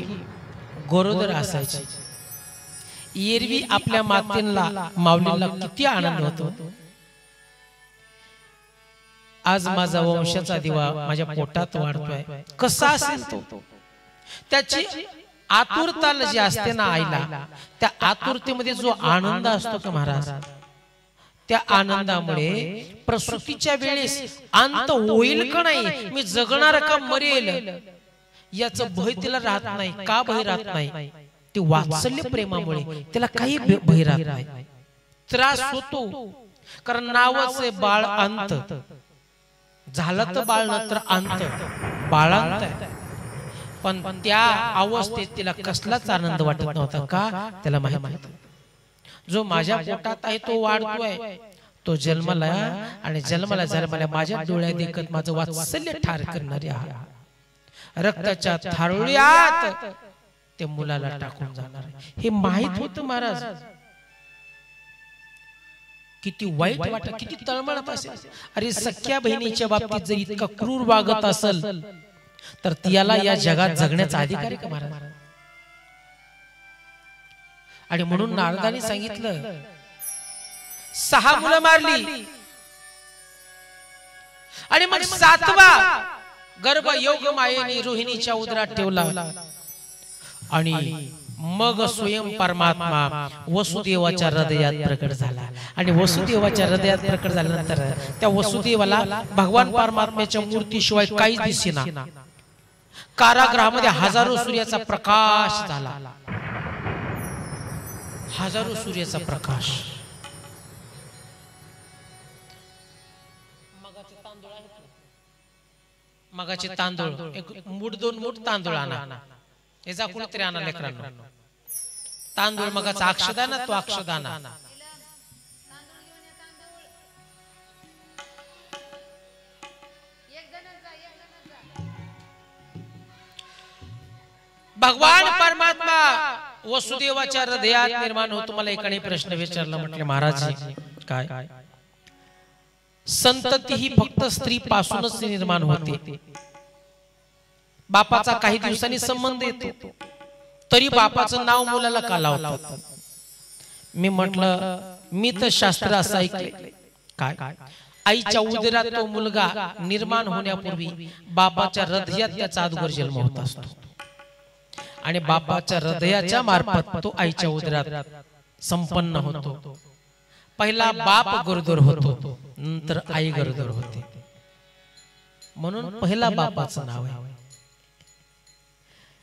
गरोदर असायची, एरवी आपल्या मातेला माऊलीला किती आनंद होतो. आज माझा वंशाचा दिवा माझ्या पोटात वाढतोय, कसा असेल तो. त्याची आतुरता जी असते ना आईला, त्या आतुरतेमध्ये जो आनंद असतो का महाराज, त्या आनंदामुळे प्रसूतीच्या वेळेस अंत होईल का नाही, मी जगणार का मरेल, याचं भय तिला राहत नाही. का भय राहत नाही? ते वात्सल्य प्रेमामुळे त्याला काही भय राहत नाही, त्रास होतो, कारण नावच आहे बाळ अंत, झालं तर बाळ नंतर अंत, बाळांत आहे. पण त्या अवस्थेत तिला कसलाच आनंद वाटत नव्हता. का? त्याला माहित होतं जो माझ्या पोटात आहे तो वाढतोय, तो जन्माला आणि जन्माला जन्माला माझ्या डोळ्यात देखत माझं वात्सल्य ठार करणारे आहे. रक्ताच्या थारोळ्यात ते मुलाला टाकून जाणार हे माहित होतं महाराज. किती वाईट वाटत, किती तळमळत असेल. अरे सख्या बहिणीच्या बाबतीत जर इतका क्रूर वागत असेल तर तिला या जगात जगण्याचा अधिकार आहे का महाराज? आणि म्हणून नारदाने सांगितलं 6 मुलं मारली आणि मग 7वा गर्भ योग मायेने रोहिणीच्या उदरात ठेवला आणि मग स्वयं परमात्मा वसुदेवाच्या हृदयात प्रकट झाला. आणि वसुदेवाच्या हृदयात प्रकट झाल्यानंतर त्या वसुदेवाला भगवान परमात्म्याच्या मूर्तीशिवाय काहीच दिसेना. कारागृहामध्ये हजारो सूर्याचा प्रकाश झाला, हजारो सूर्याचा प्रकाश. मगाचे तांदूळ एक मूठ 2 मूठ तांदूळ आणा, याचा कुणीतरी आणा लेकरांना. तांदूळ मगाचा अक्षदाना, तो अक्षदाना. भगवान परमात्मा वसुदेवाच्या हृदयात निर्माण होतो. मला एकाने प्रश्न विचारला, म्हटले महाराज काय संतती ही फक्त स्त्री पासूनच निर्माण होते, बापाचा काही दिवसांनी संबंध येतो, तरी बापाचं नाव मुलाला का लावतात? मी म्हटलं मी तर शास्त्र असं ऐकले काय आईच्या उदरात तो मुलगा निर्माण होण्यापूर्वी बापाच्या हृदयात त्याचा अगोदर जन्म होत असतो आणि बापाच्या हृदयाच्या मार्फत तो आईच्या उदरात संपन्न होतो. पहिला बाप गरोदर होतो, नंतर आई गरोदर होते, म्हणून पहिला बापाचं नाव आहे.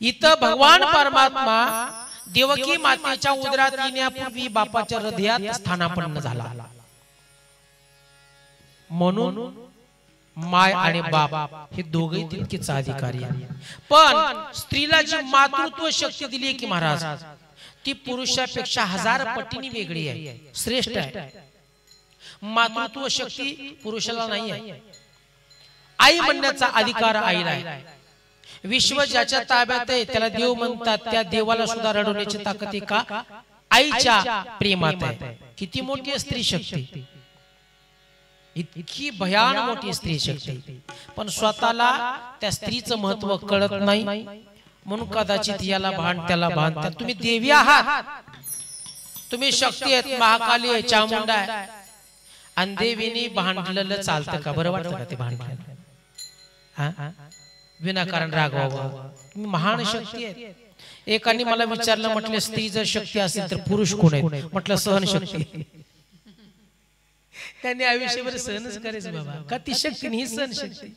इथं भगवान परमात्मा देवकी मातेच्या उदरात येण्यापूर्वी बापाच्या हृदयात स्थानापन्न झाला, म्हणून माय आणि बाप हे दोघे तितकेच अधिकारी आहे. पण स्त्रीला जी मातृत्व शक्ती दिली आहे की महाराज, ती पुरुषापेक्षा 1000 पटीने वेगळी आहे, श्रेष्ठ आहे. मातृत्व शक्ती पुरुषाला नाही आहे. आई म्हणण्याचा अधिकार आईला आहे. विश्व ज्याच्या ताब्यात आहे त्याला देव म्हणतात. त्या देवाला सुद्धा रडवण्याची ताकद आहे का? आईच्या प्रेमात आहे. किती मोठी स्त्री शक्ती, इतकी भयान मोठी स्त्री शक्ती. पण स्वतःला त्या स्त्रीचं महत्व कळत नाही, म्हणून कदाचित याला भान त्याला भान. तुम्ही देवी आहात, तुम्ही शक्ती आहेत, महाकाली आहे, चामुंडा आहे, आणि देवीने भांडलेलं चालतं का? बरं वाटतं का ते भांडलेलं? विनाकारण रागवावं. महान शक्ती आहे. एकाने मला विचारलं, म्हटलं स्त्री जर शक्ती असेल तर पुरुष कोण आहे? म्हटलं सहन शक्ती. त्यांनी आयुष्यभर सहनच करायचं बाबा, का ती शक्ती ही सहन शक्ती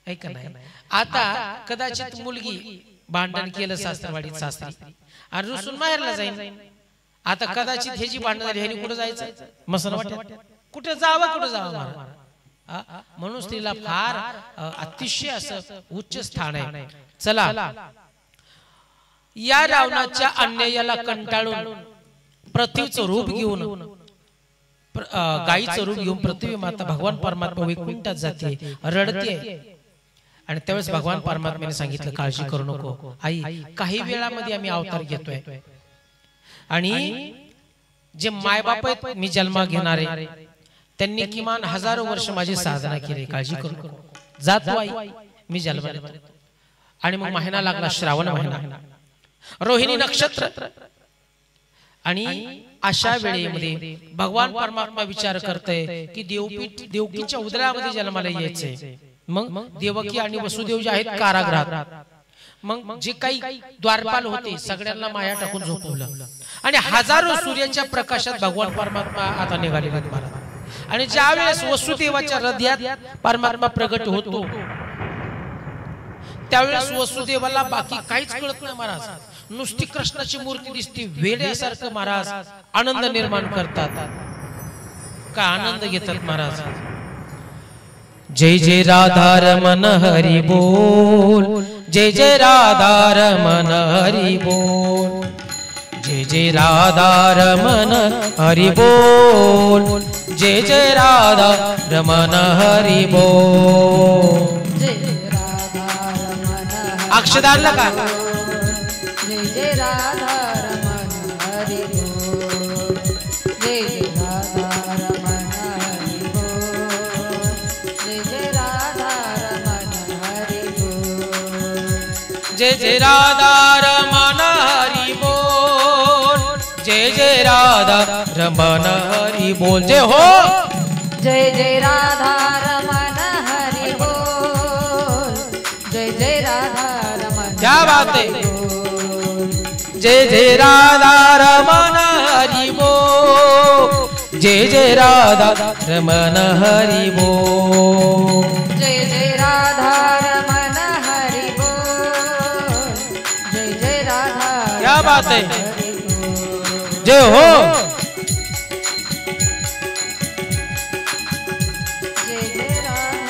आहे का नाही? आता कदाचित मुलगी भांडण केलं सासरवाडीत, सासरी आणि रुसून माहेरला जाईल. आता कदाचित हे जी भांडण झाली ह्यानी कुठं जायचं? मसन वाटत कुठे जावं, कुठं जावं. म्हणून स्त्रीला फार अतिशय असं उच्च स्थान आहे. चला, या रावणाच्या अन्यायाला कंटाळून पृथ्वीचं रूप घेऊन, गायीचं रूप घेऊन पृथ्वी माता भगवान परमात्मा वैकुंठात जाते, रडते. आणि त्यावेळेस भगवान परमात्म्याने सांगितलं, काळजी करू नको आई, काही वेळामध्ये आम्ही अवतार घेतोय आणि जे मायबाप आहेत मी जन्म घेणारे त्यांनी किमान 1000 वर्ष माझी साधना केली, काळजी करू नको, जातो आई मी जन्म घेतो. आणि मग महिना लागला, श्रावण महिना, रोहिणी नक्षत्र. आणि अशा वेळेमध्ये भगवान परमात्मा विचार करतोय की देवकीच्या उदरामध्ये जन्माला यायचंय. मग देवकी आणि वसुदेव जे आहेत कारागृहात, मग जे काही द्वारपाल होते सगळ्यांना माया टाकून झोपवलं आणि हजारो सूर्याच्या प्रकाशात भगवान परमात्मा आता निघाले महाराज. आणि ज्या वेळेस वसुदेवाच्या हृदयात परमात्मा प्रगट होतो त्यावेळेस वसुदेवाला बाकी काहीच कळत नाही महाराज. नुसती कृष्णाची मूर्ती दिसते वेड्यासारखं महाराज आनंद निर्माण करतात का आनंद घेतात महाराज जय जय राधा रमण हरी बोल जय जय राधा रमण हरी बोल जय जय राधा रमण हरि बोल जय जय राधा रमण हरि बोल अक्षदारला का जय जय राधा रमण हरि बोल जय जय राधा रमण हरि बोल जय जय राधा रमण हरि बोल जय जय राधा रमण हरि बोल जय जय राधा रमण हरि बोल जय हो जय जय राधा रमण हरि बोल जय जय राधा रमण क्या बात है जय जय राधा रमण हरि बोल जय जय राधा रमण हरि बोल जय जय राधा रमण हरि बोल जय जय राधा क्या बात है जय हो जय जय राधा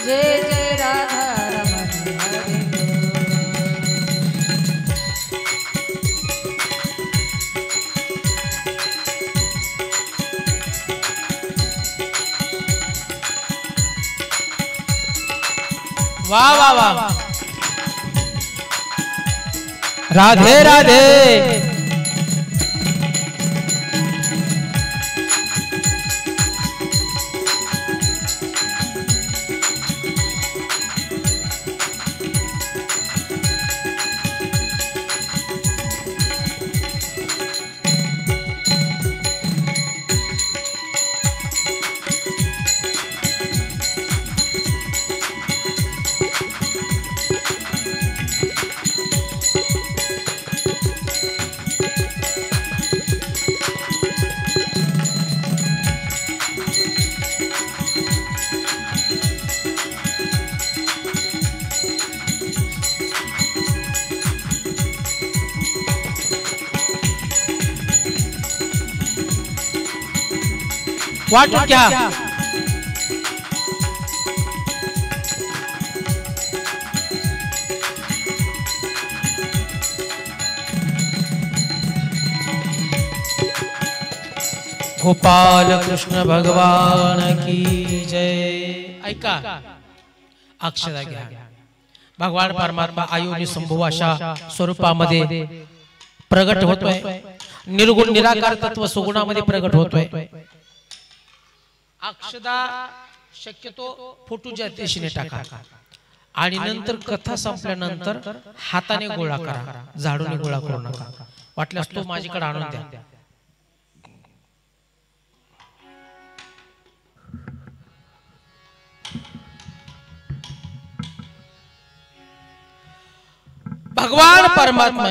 जय जय राधा रमण हरि वाह वाह वाह राधे राधे वाटून घ्या गोपाल कृष्ण भगवान की जय ऐका अक्षदा घ्या भगवान परमात्मा आयोनी संभू अशा स्वरूपामध्ये प्रगट होतोय निर्गुण निराकार तत्व सुगुणामध्ये प्रगट होतोय अक्षदा शक्यतो फोटोच्या दिशेने टाका आणि नंतर कथा संपल्यानंतर हाताने गोळा करा झाडूने गोळा करू नका वाटल्यास तो माझ्याकडे आणून द्या भगवान परमात्मा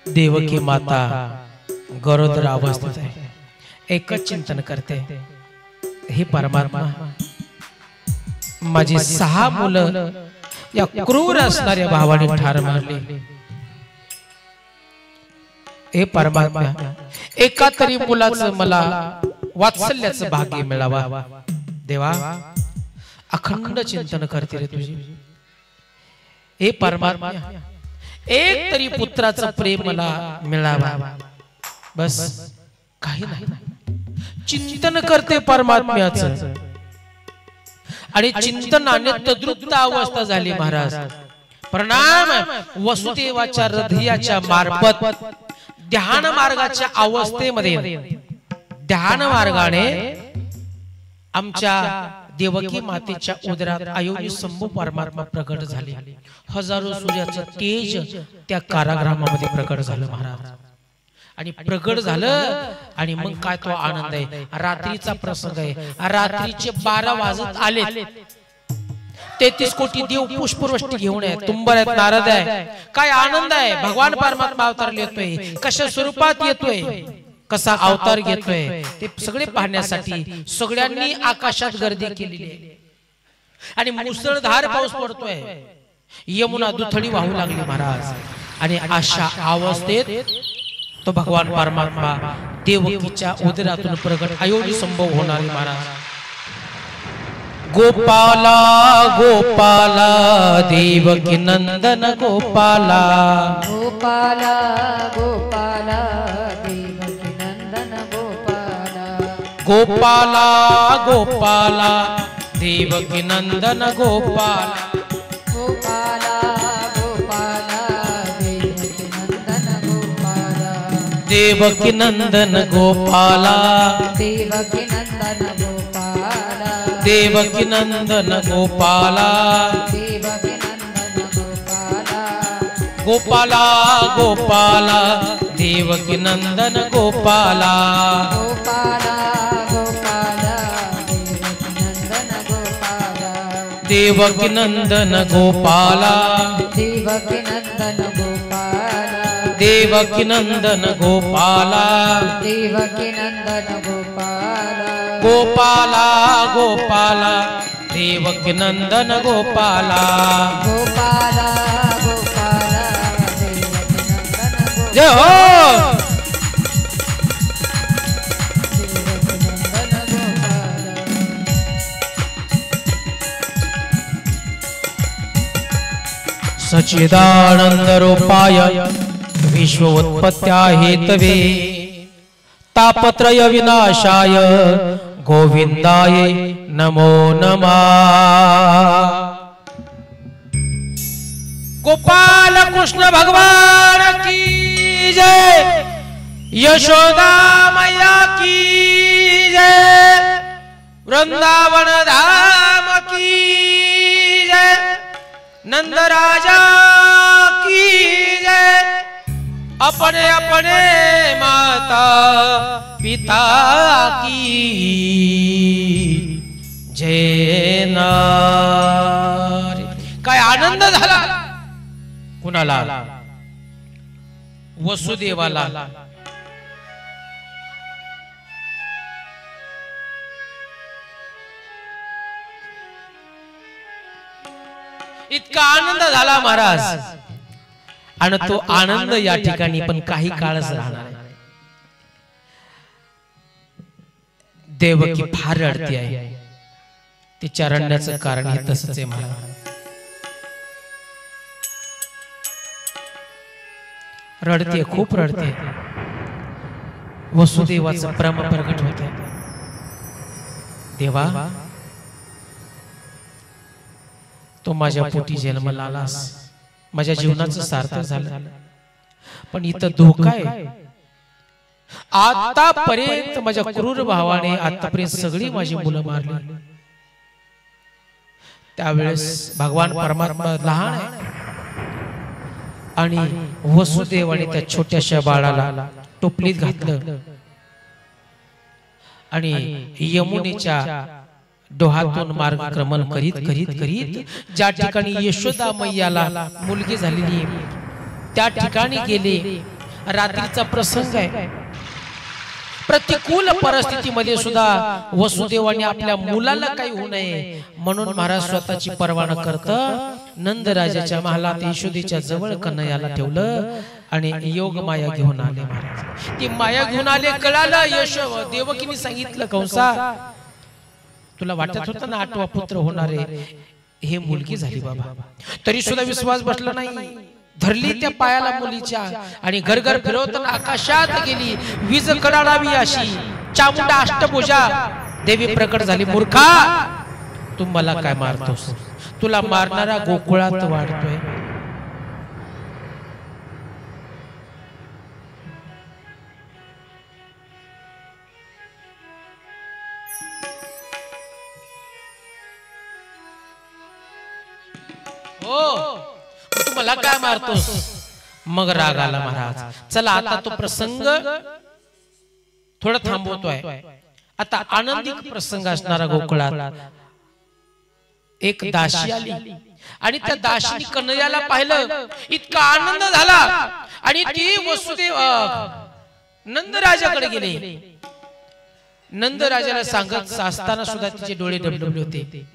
देवकी माता गरोदर अवस्थेत आहे एकच चिंतन करते हे परमात्मा माझी 6 मुलं या क्रूर असणाऱ्या भावाने ठार मारली हे परमात्मा एका तरी मुलाचं मला वात्सल्याचं भाग्य मिळावा देवा अखंड चिंतन करते रे तुझी हे परमात्मा एक तरी पुत्राचं प्रेम मला मिळावा बस काही नाही चिंतन करते परमात्म्याचं आणि चिंतनाने तद्रुप्त अवस्था झाली महाराज प्रणाम वसुदेवाच्या हृदयाच्या मार्फत ध्यान मार्गाच्या अवस्थेमध्ये ध्यान मार्गाने आमच्या देवकी मातेच्या उदरात अयोनी संभू परमात्मा प्रकट झाले हजारो सूर्याचं तेज त्या कारागृहामध्ये प्रकट झालं महाराज आणि प्रकट झालं आणि मग काय तो आनंद आहे रात्रीचा प्रसंग आहे रात्रीचे 12 वाजत आले 33 कोटी देव पुष्पवृष्टी घेऊन आहेत, तुंबर आहेत, नारद आहे. काय आनंद आहे. भगवान परमात्मा अवतार येतोय, कशा स्वरूपात येतोय, कसा अवतार घेतोय ते सगळे पाहण्यासाठी सगळ्यांनी आकाशात गर्दी केलेली आहे. आणि मुसळधार पाऊस पडतोय, यमुना दुथडी वाहू लागली महाराज. आणि अशा अवस्थेत तो भगवान परमात्मा देवकीच्या उदरातून प्रगट अयोनी संभव होणारे महाराज. गोपाला गोपाला देवकी नंदन गोपाला, गोपाला गोपाला देवकी नंदन गोपाला, गोपाला गोपाला देवकी नंदन गोपाला, गोपाला गोपाला देवकी नंदन गोपाला, देवकी नंदन गोपाला, देवकी नंदन गोपाला, देवकी नंदन गोपाला, देवकी नंदन गोपाला, गोपाला गोपाला देवकी नंदन गोपाला, गोपाला गोपाला देवकी नंदन गोपाला, देवकी नंदन गोपाला, देवकी नंदन गोपाला, देवकी नंदन गोपाला, देवकी नंदन गोपाला, गोपाला गोपाला देवकी नंदन गोपाला. गोपाला गोपाला देवकी नंदन गोपाला, जय हो. देवकी नंदन गोपाला, सच्चिदानंद रूपाय विश्व उत्पत्त्या हेतवे तापत्रय विनाशाय गोविंदाय नमो नमः. गोपाल कृष्ण भगवान की जय, यशोदा मैया की जय, वृंदावन धाम की जय, नंद राजा की जय, अपने अपने माता पिता की जय. नारी काय आनंद झाला कुणाला? वसुदेवाला. इतका आनंद झाला महाराज. आणि तो आनंद या ठिकाणी पण काही काळच राहणार आहे. देवकी फार रडती आहे. तिच्या रडण्याचं कारण हे तसंच आहे मला. रडते, खूप रडते. वसुदेवाचं प्रेम प्रगट होते. देवा, तो माझ्या पोटी जन्माला आलास, माझ्या जीवनाचं सार्थक झालं. पण इथं धोका आहे. आतापर्यंत माझ्या क्रूर भावाने आतापर्यंत सगळी माझी मुलं मारली. त्यावेळेस भगवान परमात्मा लहान आहे आणि वसुदेवाने त्या छोट्याशा बाळाला टोपलीत घातलं आणि यमुनेच्या डोहातून मार्गक्रमण करीत करीत करीत ज्या ठिकाणी यशोदा मैयाला मुलगी झालेली त्या ठिकाणी गेले. रात्रीचा प्रसंग आहे. प्रतिकूल परिस्थितीमध्ये सुद्धा वसुदेवाने आपल्या मुलाला काही होऊ नये म्हणून महाराज स्वतःची पर्वा न करता नंद राजाच्या महालात यशोदेच्या जवळ कन्हैयाला ठेवलं आणि योग माया घेऊन आले. महाराज ती माया घेऊन आले. कळालं यशो देवकीने सांगितलं, कंसा तुला वाटत होतं ना 8वा पुत्र होणार आहे, हे मुलगी झाली बाबा. तरी सुद्धा विश्वास बसला नाही. धरली त्या पायाला मुलीच्या आणि घरघर फिरवताना आकाशात गेली. वीज कडाडावी अशी चामुंडा अष्टभुजा देवी प्रकट झाली. मूर्खा, तू मला काय मारतोस? तुला मारणारा गोकुळात वाढतोय. हो, तू मला काय मारतोस? मग राग आला महाराज. चला आता तो प्रसंग थोडा थांबवतोय. आता आनंदी प्रसंग असणारा गोकुळात एक दासी आली आणि त्या दासीने कन्हैयाला पाहिलं, इतका आनंद झाला आणि ती वसुदेव नंदराजाकडे गेले. नंदराजाला सांगत असताना सुद्धा तिचे डोळे डबडबले होते.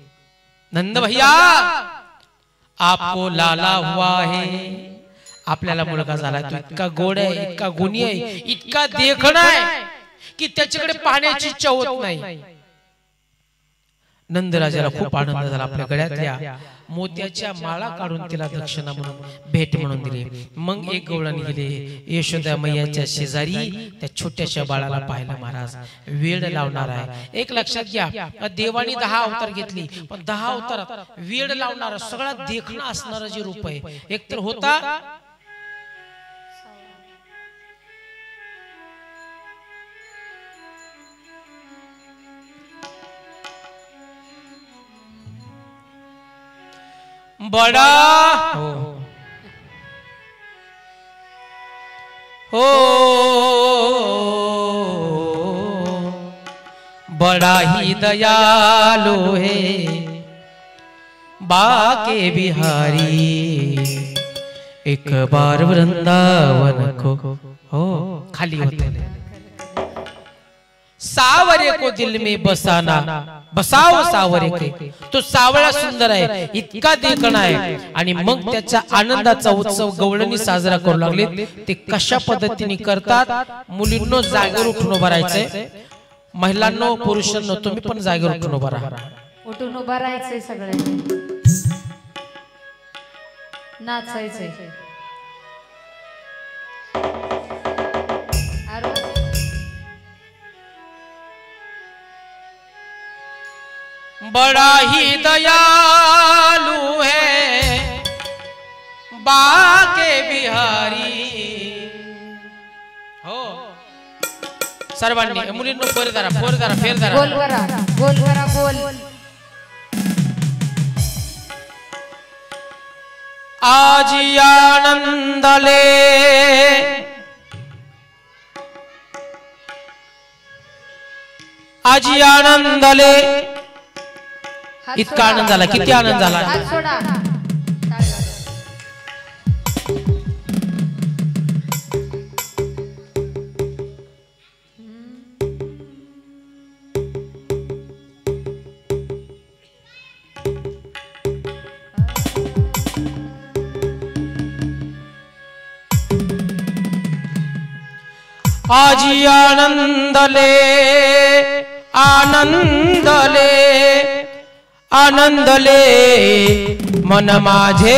नंद भैया आपको लाला हुआ है, आपल्याला मुलगा झाला, तो इतका गोड आहे, इतका गुणी आहे, इतका देखणा आहे की त्याच्याकडे पाहण्याची इच्छा होत नाही. नंदराजाला खूप आनंद झाला. आपल्या गळ्यातल्या मोत्याच्या माळा काढून तिला दक्षिणा म्हणून भेट म्हणून दिली. मग एक गवळण गेले यशोदा मैयाच्या शेजारी त्या छोट्याशा बाळाला पाहिलं. महाराज वेळ लावणार आहे. एक लक्षात घ्या, देवानी 10 अवतार घेतली, पण 10 अवतारात वेळ लावणारा सगळा देखणं असणारा जे रूप आहे, एक तर होता बड़ा हो बड़ा ही दयालु है बाके बिहारी, एक बार वृंदावन को हो खाली होते. सावरे को दिल में बसाना, बसाव सावरे के, तो सावळा सुंदर आहे, इतका देखणा आहे. आणि मग त्याच्या आनंदाचा उत्सव गवळणी साजरा करू लागले. ते कशा पद्धतीने करतात? मुलींनो जागेवर उठून उभं राहायचंय, महिलांनो पुरुषांनो तुम्ही पण जागेवर उठून उभं राहा. उठून उभं राहायचंय, सगळ्यांनी नाचायचंय. बड़ा ही दयालु है बाके बिहारी हो. सर्वांनी मुलींनो फोर करा, फोर करा, फेर करा, गोल करा, गोल करा, गोल. आज आनंदले आज आनंदले, इतका आनंद झाला, किती आनंद झाला. आज आनंदले आनंदले आनंदले मन माझे,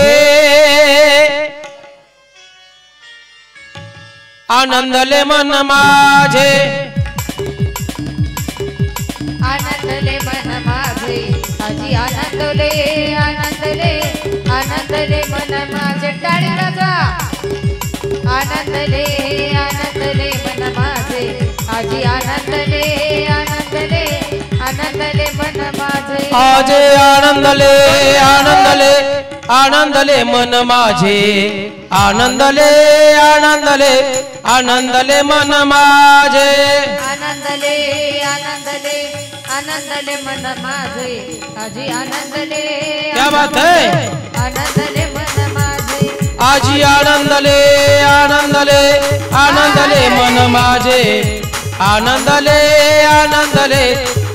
आनंदले मन माझे, आनंदले मन माझे, आजी आनंदले आनंदले आनंदले मन माझे. टाळी वाजवा. आनंदले आनंदले मन माझे, आजी आनंदले आनंदले आनंदले मन माझे. आज आनंदले आनंदले आनंदले मन माझे, आनंदले आनंदले आनंदले मन माझे. आनंदले आनंदले आनंदले मन माझे, आजी आनंदले. क्या बात है. आनंदले मन माझे, आजी आनंदले आनंदले आनंदले मन माझे, आनंदले आनंदले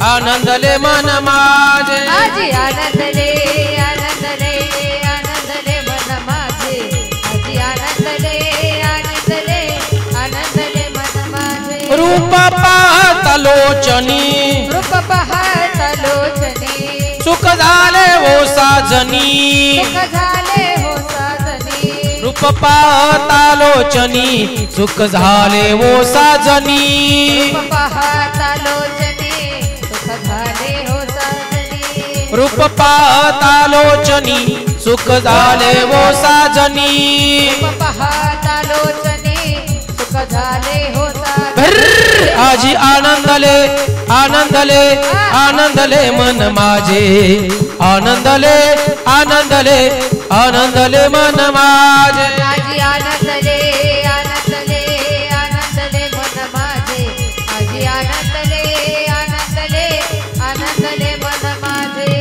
आनंदले मन माझे. आजी आनंदले आनंदले आनंदले मन माझे, आजी आनंदले आनंदले आनंदले मन माझे. रूप पाहत लोचनी, रूप पाहत लोचनी, सुख झाले हो साजनी, सुख झाले हो साजनी. रूप पाहता लोचनी, सुख झाले हो साजनी. रूप पाहता लोचनी, सुख झाले हो साजनी. रूप पाहता लोचनी, सुख झाले हो साजनी. रूप पाहता लोचनी, सुख झाले हो साजनी. आजी आनंदले आनंदले आनंदले मन माझे, आनंदले आनंदले आनंदले मन माझे. आजी आनंदले आनंदले आनंदले मन माझे, आजी आनंदले आनंदले आनंदले मन माझे.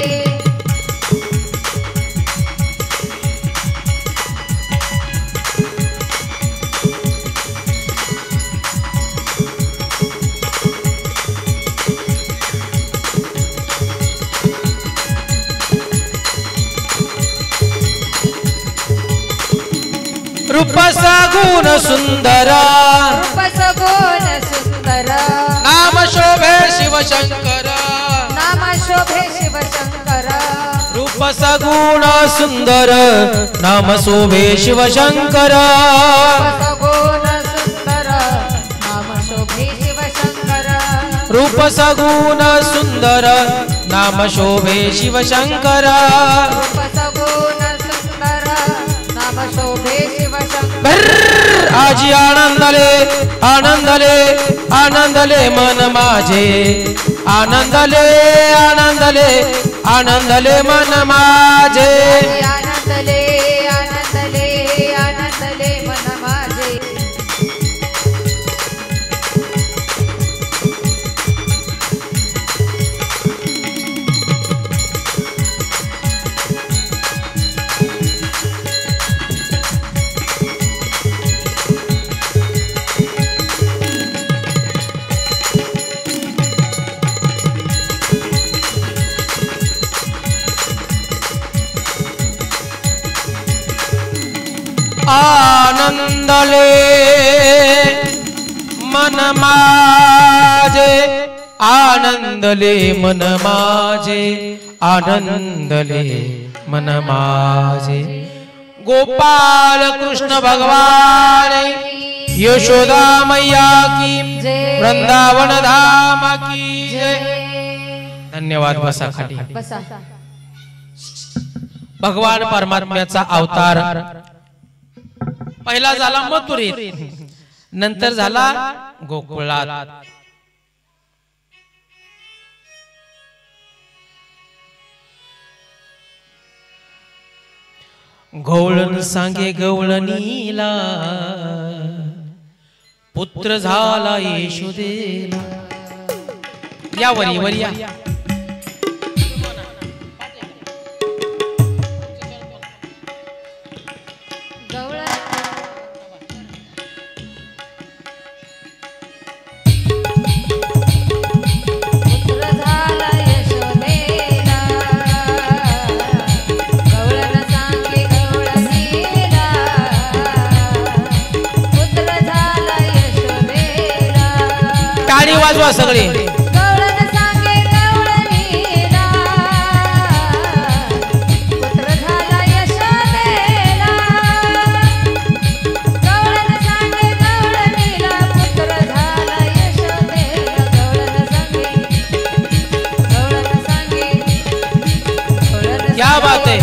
सगुण सुंदर रूप सगुण सुंदर नाम शोभे शिवशंकर नाम शोभे शिवशंकर रूप सगुण सुंदर नाम शोभे शिवशंकर सगुण सुंदर नाम शोभे शिवशंकर रूप सगुण सुंदर नाम शोभे शिवशंकर रूप सगुण सुंदर नाम शोभे शिवशंकर आजी आनंदले आनंदले आनंदले मन माझे आनंदले आनंदले आनंदले मन माझे आनंदले आनंदले आनंदले मन माझे आनंदले मन माझे आनंदले मन माझे आनंदले मन माझे गोपाल कृष्ण भगवान यशोदा मैया की वृंदावन धाम की जय। धन्यवाद। बसा खाली। बसा। भगवान परमात्म्याचा अवतार पहिला झाला मथुरेत, नंतर झाला गोकुळात। गवळण सांगे गवळणीला पुत्र झाला येशोदेला। या वरी वरी या। टाळी वाजवा सगळे। गवळण सांगे गवळणीला पुत्र झाला यशोदेला। गवळण सांगे गवळणीला पुत्र झाला यशोदेला। गवळण सांगे क्या बात है।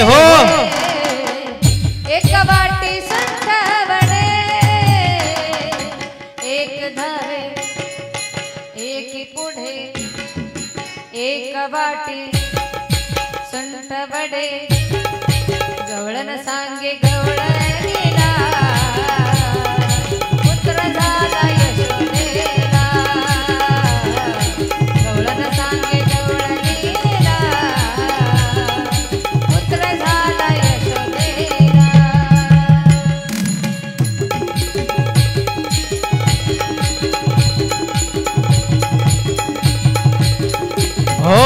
हो एक वाटी संतवणे एक धावे एक पुढे एक वाटी संतवडे। गवळण सांगे गवळणीला पुत्र झाला यशोदेला। गवळण सांगे गवळणीला पुत्र झाला यशोदेला। हो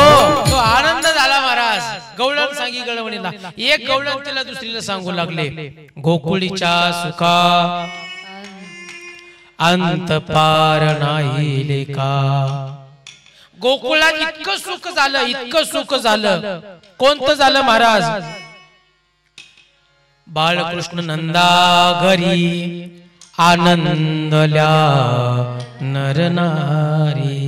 तो आनंद झाला महाराज। गवळण सांगी गवळणीला एक गवळण तिला दुसरीला सांगू लागले गोकुळीच्या सुखा अंत पार नाही लेका। गोकुळात इतकं सुख झालं, इतकं सुख झालं। कोणतं झालं महाराज? बाळकृष्ण नंदा घरी आनंदल्या नरनारी।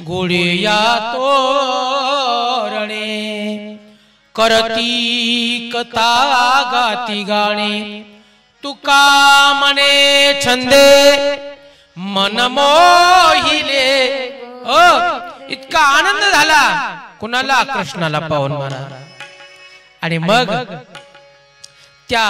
गुडिया तोरणे करती कथा गाती गाणे। तुका मने छंदे मन मोहिले। इतका आनंद झाला कुणाला? कृष्णाला पाहून महाराज। आणि मग त्या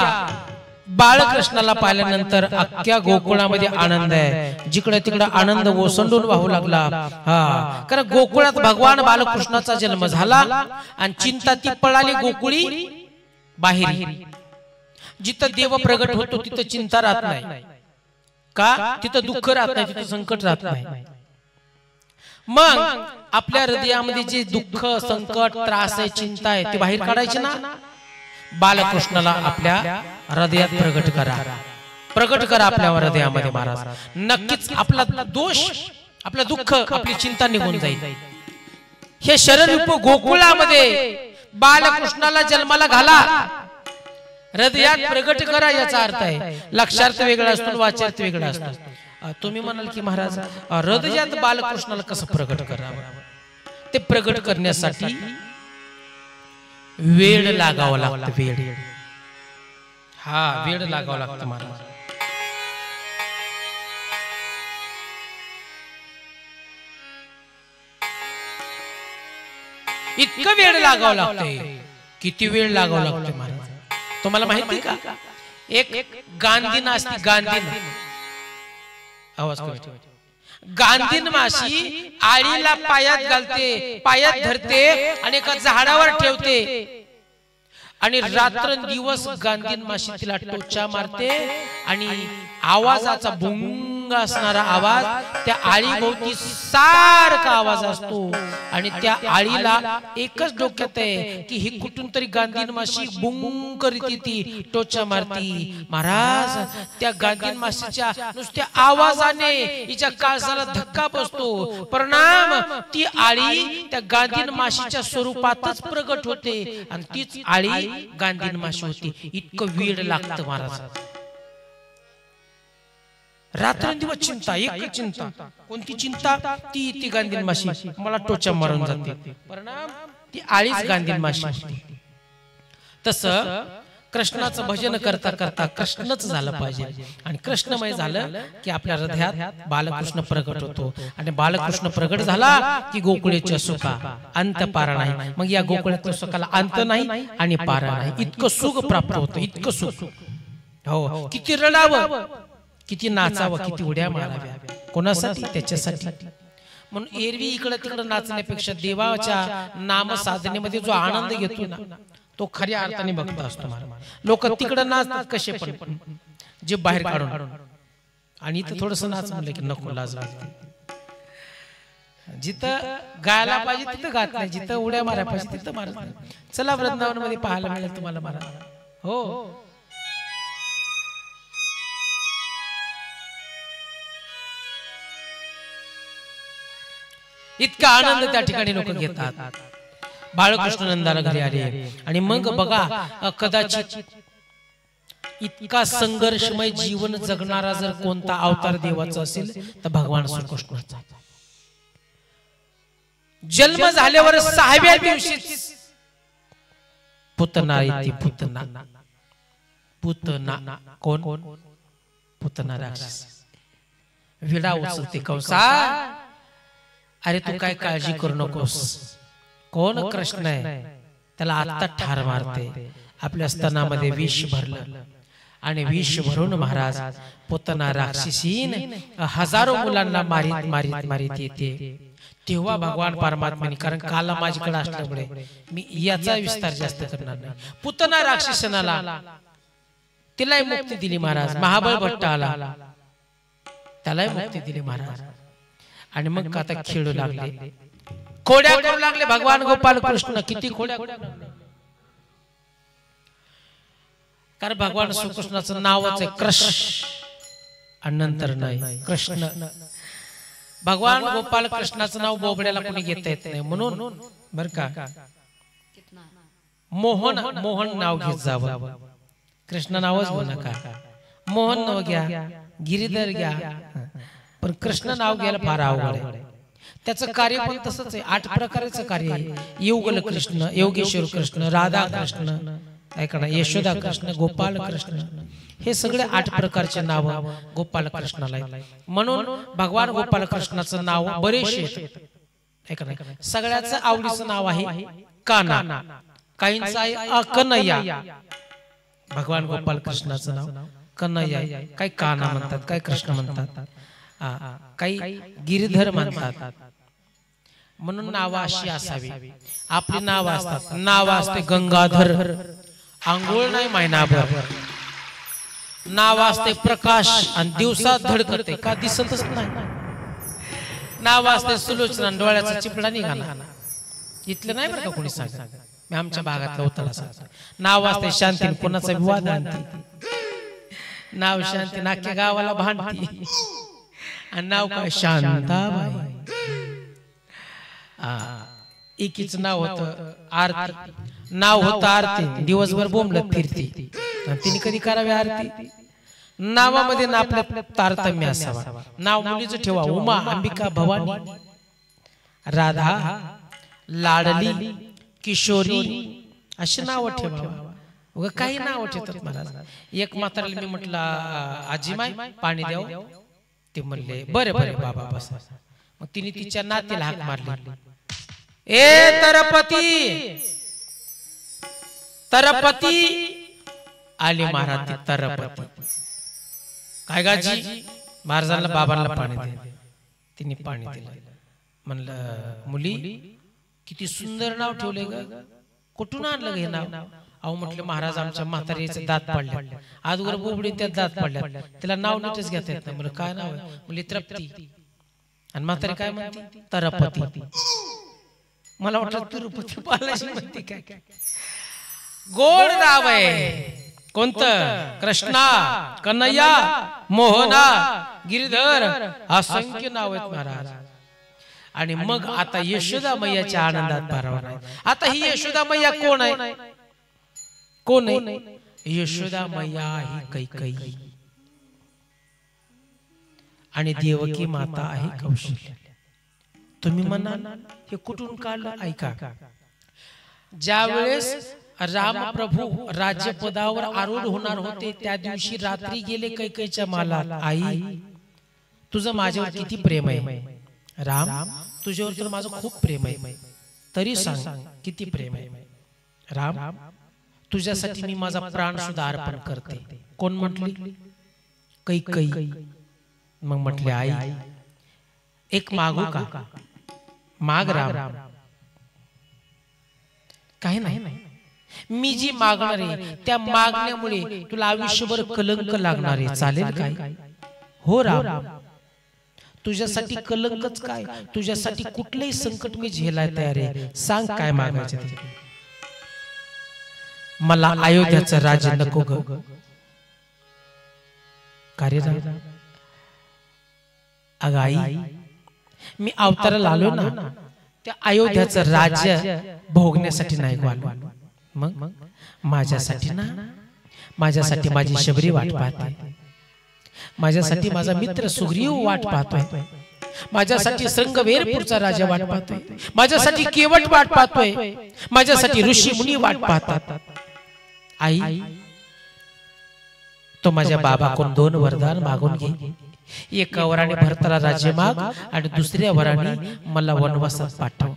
बाळकृष्णाला पाहिल्यानंतर अख्ख्या गोकुळामध्ये आनंद आहे, जिकडे तिकडे आनंद ओसंडून वाहू लागला. हा, कारण गोकुळात भगवान बालकृष्णाचा जन्म झाला आणि चिंता ती पळाली गोकुळी बाहेर. जिथं देव प्रगट होतो तिथं चिंता राहत नाही का, तिथं दुःख राहत नाही, तिथं संकट राहत नाही. मग आपल्या हृदयामध्ये जे दुःख, संकट, त्रास आहे, चिंता आहे, ते बाहेर काढायचे ना. बालकृष्णाला आपल्या हृदयात प्रगट करा, प्रगट करा आपल्या हृदयामध्ये महाराज. नक्कीच आपला दोष, आपलं दुःख, आपली चिंता निघून जाईल. हे शरणरूप गोकुळामध्ये बालकृष्णाला जन्माला घाला, हृदयात प्रगट करा, याचा अर्थ आहे. लक्षार्थ वेगळा असतो, वाच्यार्थ वेगळा असतो. तुम्ही म्हणाल की महाराज हृदयात बालकृष्णाला कसं प्रगट करावं? ते प्रगट करण्यासाठी वेळ लागावा लागतं. वेळ, हा, वेळ लागावा लागतं महाराज. इतकं वेळ लागावं लागतंय. किती वेळ लागावं लागतोय महाराज तुम्हाला माहिती का? एक गांधीन असते, गांधीन, आवाज करतो, गांधीन माशी आळीला पायात घालते, पायात धरते आणि एका झाडावर ठेवते आणि रात्रंदिवस गांधीन माशी तिला टोचा मारते आणि आवाजाचा भुंग असणारा आवाज त्या आळीभोवती सारखा आवाज असतो. आणि त्या आळीला एकच डोक्यात आहे की ही कुठून तरी गांधीन माशी बुंग करीत येते, टोचा मारती. महाराज त्या गांधीन माशीच्या नुसत्या आवाजाने हिच्या काळजाला धक्का बसतो. परिणाम ती आळी त्या गांधीन माशीच्या स्वरूपातच प्रगट होते आणि तीच आळी गांधीन माशी होती. इतकं वेळ लागतं महाराज. रात्रंदिवस चिंता, एक चिंता. कोणती चिंता? ती गांधीन माशी मला टोचा मारून जाते. परिणाम ती आळीच गांधीन माशी होती. तसं कृष्णाचं भजन करता करता कृष्णच झालं पाहिजे आणि कृष्णमय झालं की आपल्या हृदयात बालकृष्ण प्रगट होतो. आणि बालकृष्ण प्रगट झाला की गोकुळेच्या सुखा अंत पारा नाही. मग या गोकुळाच्या सुखाला अंत नाही आणि पारा नाही. इतकं सुख प्राप्त होतं, इतकं सुख. हो, किती रडावं, किती नाचावं, किती उड्या माराव्या. कोणासाठी? त्याच्यासाठी. म्हणून एरवी इकडे तिकडे नाचण्यापेक्षा देवाच्या नाम साधनेमध्ये जो आनंद घेतो ना, तो खऱ्या अर्थाने भक्त असतो. लोक तिकडे नाचतात कसे पण, जे बाहेर काढून, आणि इथं थोडस नाच म्हणलं की नको, लाज वाटते. जिथं गायला पाहिजे तिथं गात नाही, जिथं उड्या मारायला पाहिजे तिथं मारत नाही. चला वृंदावन मध्ये पाहायला मिळेल तुम्हाला महाराज. हो, इतका आनंद त्या ठिकाणी लोक घेतात. बाळकृष्ण नंदाला घरी आले आणि मग बघा, कदाचित इतका संघर्षमय जीवन जगणारा जर कोणता अवतार देवाचा असेल तर भगवान श्रीकृष्णाचा. जन्म झाल्यावर 6व्या दिवशी पुतना येते. पुतना, पुतना कोण? पुतना राक्षस. विडा उचलते कंसा, अरे तू काय काळजी करू नकोस. कोण? कृष्ण आहे. त्याला आता ठार मारते. आपल्या स्तनामध्ये विष भरलं आणि विष भरून महाराज पुतना राक्षसीन हजारो मुलांना मारीत मारीत मारीत येते. तेव्हा भगवान परमात्म्याने, कारण काला माझ्याकडे असल्यामुळे मी याचा विस्तार जास्त करणार नाही, पुतना राक्षसनाला तिलाही मुक्ती दिली महाराज. महाबळ भट्ट आला, त्यालाही मुक्ती दिली महाराज. आणि मग आता खेळू लागले, खोड्या करू लागले भगवान गोपाल कृष्ण. किती खोड्या, कारण भगवान श्रीकृष्णाचं नावच आहे कृष्ण आणि नंतर नाही कृष्ण. भगवान गोपाल कृष्णाचं नाव बोबड्याला कोणी घेता येत नाही. म्हणून बर का, मोहन, मोहन नाव घेत जावं. कृष्ण नावच घेऊ नका. मोहन नाव घ्या, गिरीधर घ्या, पण कृष्ण नाव घ्यायला फार अवघड आहे. त्याचं कार्य पण तसंच आहे. 8 प्रकारचं कार्य आहे. युगल कृष्ण, योगेश्वर कृष्ण, राधा कृष्ण, ऐका ना, यशोदा कृष्ण, गोपाल कृष्ण, हे सगळे 8 प्रकारचे नाव गोपाल कृष्णाला आहेत. म्हणून भगवान गोपाल कृष्णाचं नाव बरेचसे आहेत. ऐका ना, सगळ्याचं आवडीचं नाव आहे काना, काहींचं आहे अकनया, भगवान गोपाल कृष्णाचं नाव कन्हैया आहे, काही कान्हा म्हणतात, काही कृष्ण म्हणतात, काही गिरीधर म्हणतात. म्हणून नाव अशी असावी. आपली नाव असतात, नाव असते गंगाधर, आंघोळ नाही महिनाभर. नाव असते प्रकाश आणि दिवसात धडकते, का दिसतच नाही. नाव असते सुलोचना, डोळ्याचा चिपडा निघाला. इथलं नाही बरं का कोणी सांगत, मी आमच्या भागातला उतरला सांगतो. नाव असते शांती, कोणाचा विवाद आणते. नाव शांती नाक्या गावाला भांडती, आणि नाव काय शांताबाई. एकीच नाव होतं आरती, नाव होतं आरती. दिवसभर बोंबलत फिरती, आणि तिने कधी करावी आरती. नावामध्ये ना आपल्या तारतम्य असावा. नाव मुलीचं ठेवा, उमा, अंबिका, भवानी, राधा, लाडली, किशोरी अशी नाव ठेवा. काही नाव ठेवतात मला. एक म्हातारीला मी म्हटलं, आजीमाई पाणी द्याव. ते म्हणले बरे बरे बाबा बस. मग तिने तिच्या नातीला हाक मारली, ए तरपती, तरपती. आले महाराज तरपती. काय गाजी? महाराजांना बाबांना पाणी दे. तिने पाणी दिलं. म्हणलं मुली किती सुंदर नाव ठेवले ग, कुठून आणलं हे नाव? अहो म्हटलं महाराज आमच्या म्हातारीचे दात पडले, आजवर बोबडी त्यात दात पडल्या, तिला नाव नीटच घेता येत नाही. म्हणलं काय नाव आहे? म्हणली तृप्ती. आणि म्हातारी काय म्हणते? तरपती. मला वाटलं तिरुपती बालाजी म्हणते काय. गोड नाव आहे. कोणतं? कृष्णा, कन्हैया, मोहना, गिरीधर, असंख्य नाव आहेत महाराज. आणि मग आता यशोदा मैयाच्या आनंदात भरावा नाही. आता ही यशोदा मैया कोण आहे? कोण आहे? यशोदा मैया ही कैकेयी, आणि देवकी माता आहे कौशल्या. तुम्ही म्हणाल हे कुठून काढलं? ऐका. ज्या वेळेस रामप्रभू राज्यपदावर आरूढ होणार होते, त्या दिवशी रात्री गेले कैकेयीच्या मालात, आई तुझं माझ्यावर किती प्रेम आहे? राम तुझ्यावर तर माझं खूप प्रेम आहे, तरी सांग किती प्रेम आहे? राम तुझ्यासाठी मी माझा प्राण सुद्धा अर्पण करते. कोण म्हटली? कैकेयी. मग म्हटले आई एक मागू का? माग राम. काही नाही, मी जी मागणार आहे त्या मागण्यामुळे तुला आयुष्यभर कलंक लागणार आहे, चालेल काय? हो राम, तुझ्यासाठी कलंकच काय, तुझ्यासाठी कुठलंही संकट मी झेलाय तयार आहे. सांग काय मागायचं ते. मला अयोध्याचं राज्य नको ग. कार्य अग आई मी अवताराला आलो ना, त्या अयोध्याचं राज्य भोगण्यासाठी नाही आलो. मग माझ्यासाठी ना, माझ्यासाठी माझी शबरी वाट पाहते, माझ्यासाठी माझा मित्र सुग्रीव वाट पाहतोय, माझ्यासाठी श्रृंगवेरपूरचा राजा वाट पाहतोय, माझ्यासाठी केवट वाट पाहतोय, माझ्यासाठी ऋषी मुनी वाट पाहतात. आई तो माझ्या बाबाकडून 2 वरदान मागून घे. एका वराने भरताला राज्य माग, आणि दुसऱ्या वराने मला वनवासात पाठव.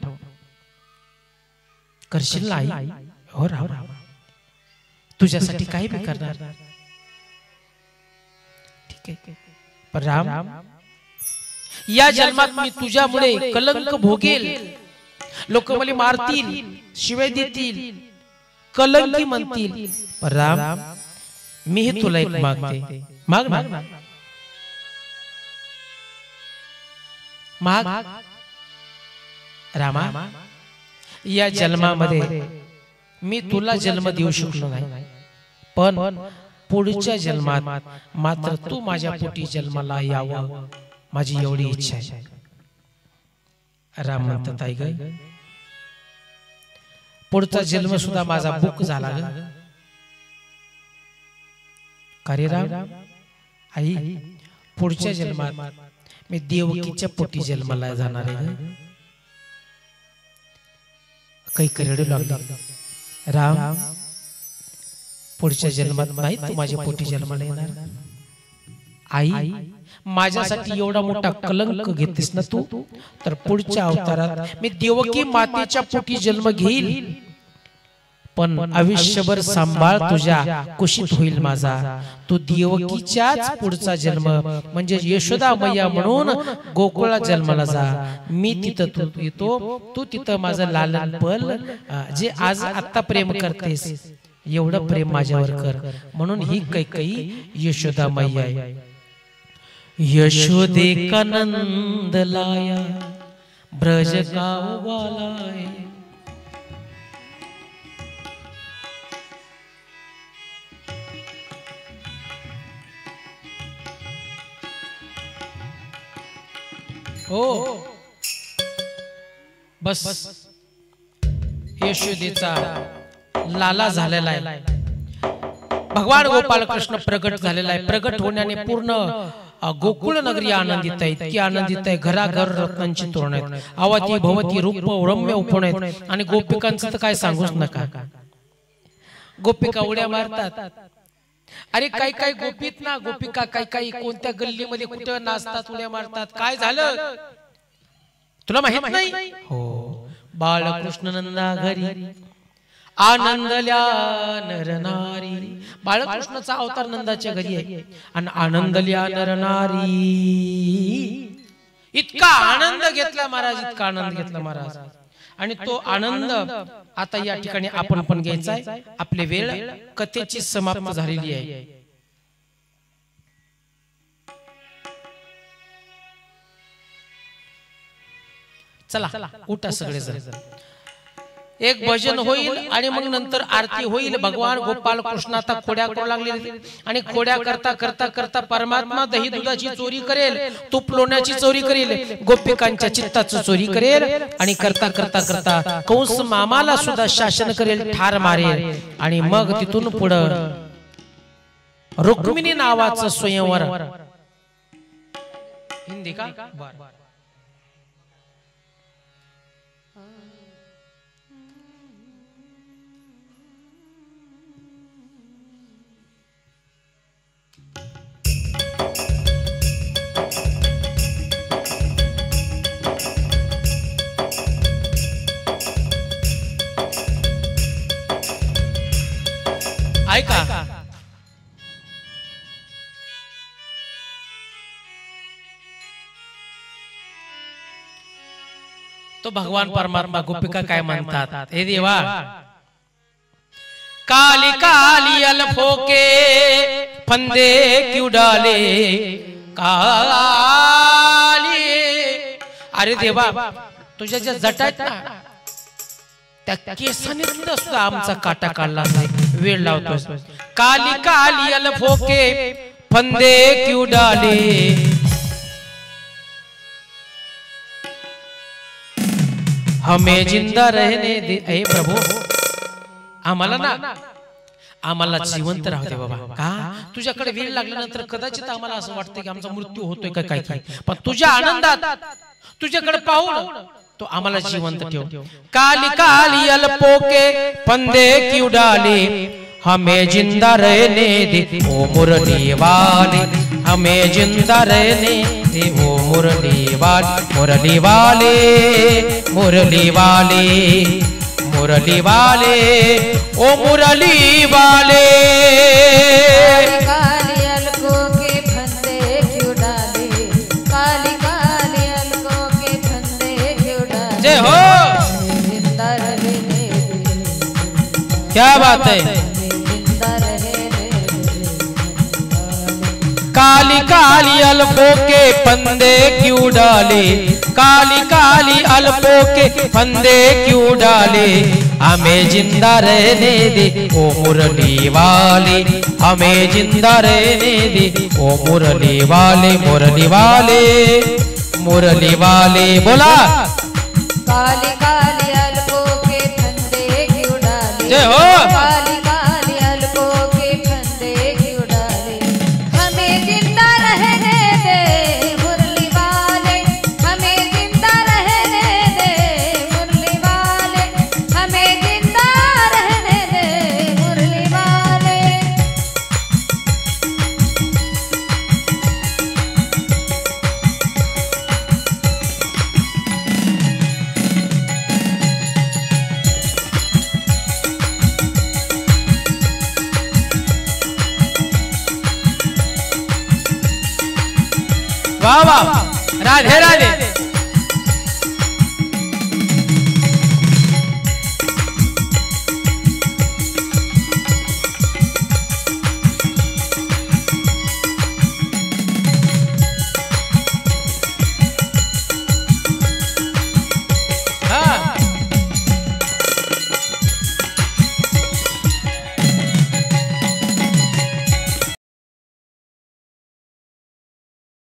करशील ना आई? हो राम, तुझ्यासाठी काही बी करणार. ठीक आहे. पण राम या जन्मात मी तुझ्यामुळे कलंक भोगेल. लोक मला मारतील, शिवाय देतील, कलंकी म्हणतील. पण राम मी हे तुला एक मागते. माग ना. माग. रामा या जन्मामध्ये मी तुला जन्म देऊ शकलो नाही, पण पुढच्या जन्मात मात्र तू माझ्या पोटी जन्माला यावं, माझी एवढी इच्छा आहे. राम म्हणतात आई ग, पुढचा जन्म सुद्धा माझा बुक झाला ग. अरे राम आई पुढच्या जन्मात मी देवकीच्या पोटी जन्माला जाणार आहे. काही करडू लागले. राम पुढच्या जन्मात नाही तू माझ्या पोटी जन्माला येणार. आई माझ्यासाठी एवढा मोठा कलंक घेतेस ना तू, तर पुढच्या अवतारात मी देवकी मातेच्या पोटी जन्म घेईल, पण आयुष्यभर सांभाळ तुझ्या कुशीत होईल माझा. तू देवकीच्याच पुढचा जन्म म्हणजे यशोदा मैया म्हणून गोकुळा जन्माला जा. मी तिथं तू येतो, तू तिथं माझं लालन पल जे आज आता प्रेम करतेस एवढं प्रेम माझ्यावर कर. म्हणून ही कैकेयी यशोदा मैया आहे. यशोदे का नंद लाया ब्रज गाँव वाला है. हो बस यशोदेचा लाला झालेला आहे. भगवान गोपाल कृष्ण प्रगट झालेला आहे. प्रगट होण्याने पूर्ण गोकुळ नगरी आनंदित आहे, इतकी आनंदित आहे. घराघर रत्नांची तोरण आहेत. अवती भवती रूप रम्य उपवन आहेत. आणि गोपिकांचं तर काय सांगूच नका. गोपिका उड्या मारतात. अरे काही काही गोपीत ना गोपिका काही काही कोणत्या गल्लीमध्ये कुठं नाचतात, उड्या मारतात. काय झालं तुला माहित नाही? हो, बाळकृष्ण नंदा घरी आनंदल्या नरनारी. बाळकृष्णाचा अवतार नंदाच्या घरी आहे आणि आनंदल्या नरनारी. इतका आनंद घेतला महाराज, इतका आनंद घेतला महाराज. आणि तो आनंद आता या ठिकाणी आपण पण घ्यायचा आहे. आपली वेळ कथेची समाप्त झालेली आहे. चला उठा सगळेजण. एक भजन होईल आणि मग नंतर आरती होईल. भगवान गोपाल कृष्ण आता खोड्या करू लागले आणि खोड्या करता करता करता परमात्मा दही दुधाची चोरी करेल, तूप लोण्याची चोरी करेल, गोपिकांच्या चित्ताची चोरी करेल. आणि करता करता करता कंस मामाला सुद्धा शासन करेल, ठार मारेल. आणि मग तिथून पुढं रुक्मिणी नावाचं स्वयंवर. हिंदी का? ऐका, तो भगवान परमात्मा गोपिका काय म्हणतात? हे देवा, काली काली अलफोके फंदे क्यों डाले काली. अरे देवा, तुझ्या ज्या जटा आहेत ना त्या केसाने सुद्धा आमचा काटा काढला नाही, वेळ लावतो. काली काली अलफोके फंदे क्यों डाले, हमें जिंदा रहने दे. हे प्रभू, आम्हाला ना आम्हाला जिवंत राहू दे बाबा. का? तुझ्याकडे वेळ लागल्यानंतर कदाचित आम्हाला असं वाटतं की आमचा मृत्यू होतोय का काय काय, पण तुझ्या आनंदात तुझ्याकडे पाहून तो आम्हाला जिवंत ठेव. काली काली अलपोके फंदे क्यों डाले, हमें जिंदा रहने दे ओ मुरली वाले, हमें जिंदा रहने दे ओ मुरली वाले. मुरली वाले, मुरली वाले, मुरली वाले, ओ मुरली वाले. काली अलकों के फंदे क्यों डाले, काली काली अलकों के फंदे क्यों डाले. जय हो, जिंदा रहने दे. क्या बात है. जिंदा रहने दे. काली काली अल्फों के फंदे क्यों डाले, काली काली अल्फों के फंदे क्यों डाले, हमें जिंदा रहने दे ओ मुरली वाले, हमें जिंदा रहने दे ओ मुरली वाले. मुरली वाले, मुरली वाले. बोला, काली काली अलकों के फंदे क्यों डाले. जय हो. काली काली अलकों के फंदे क्यों डाले, हमें जिंदा रहने दे मुरली वाले, हमें जिंदा रहने दे मुरली वाले, हमें जिंदा रहने दे मुरली वाले. वाह वाह राधे राधे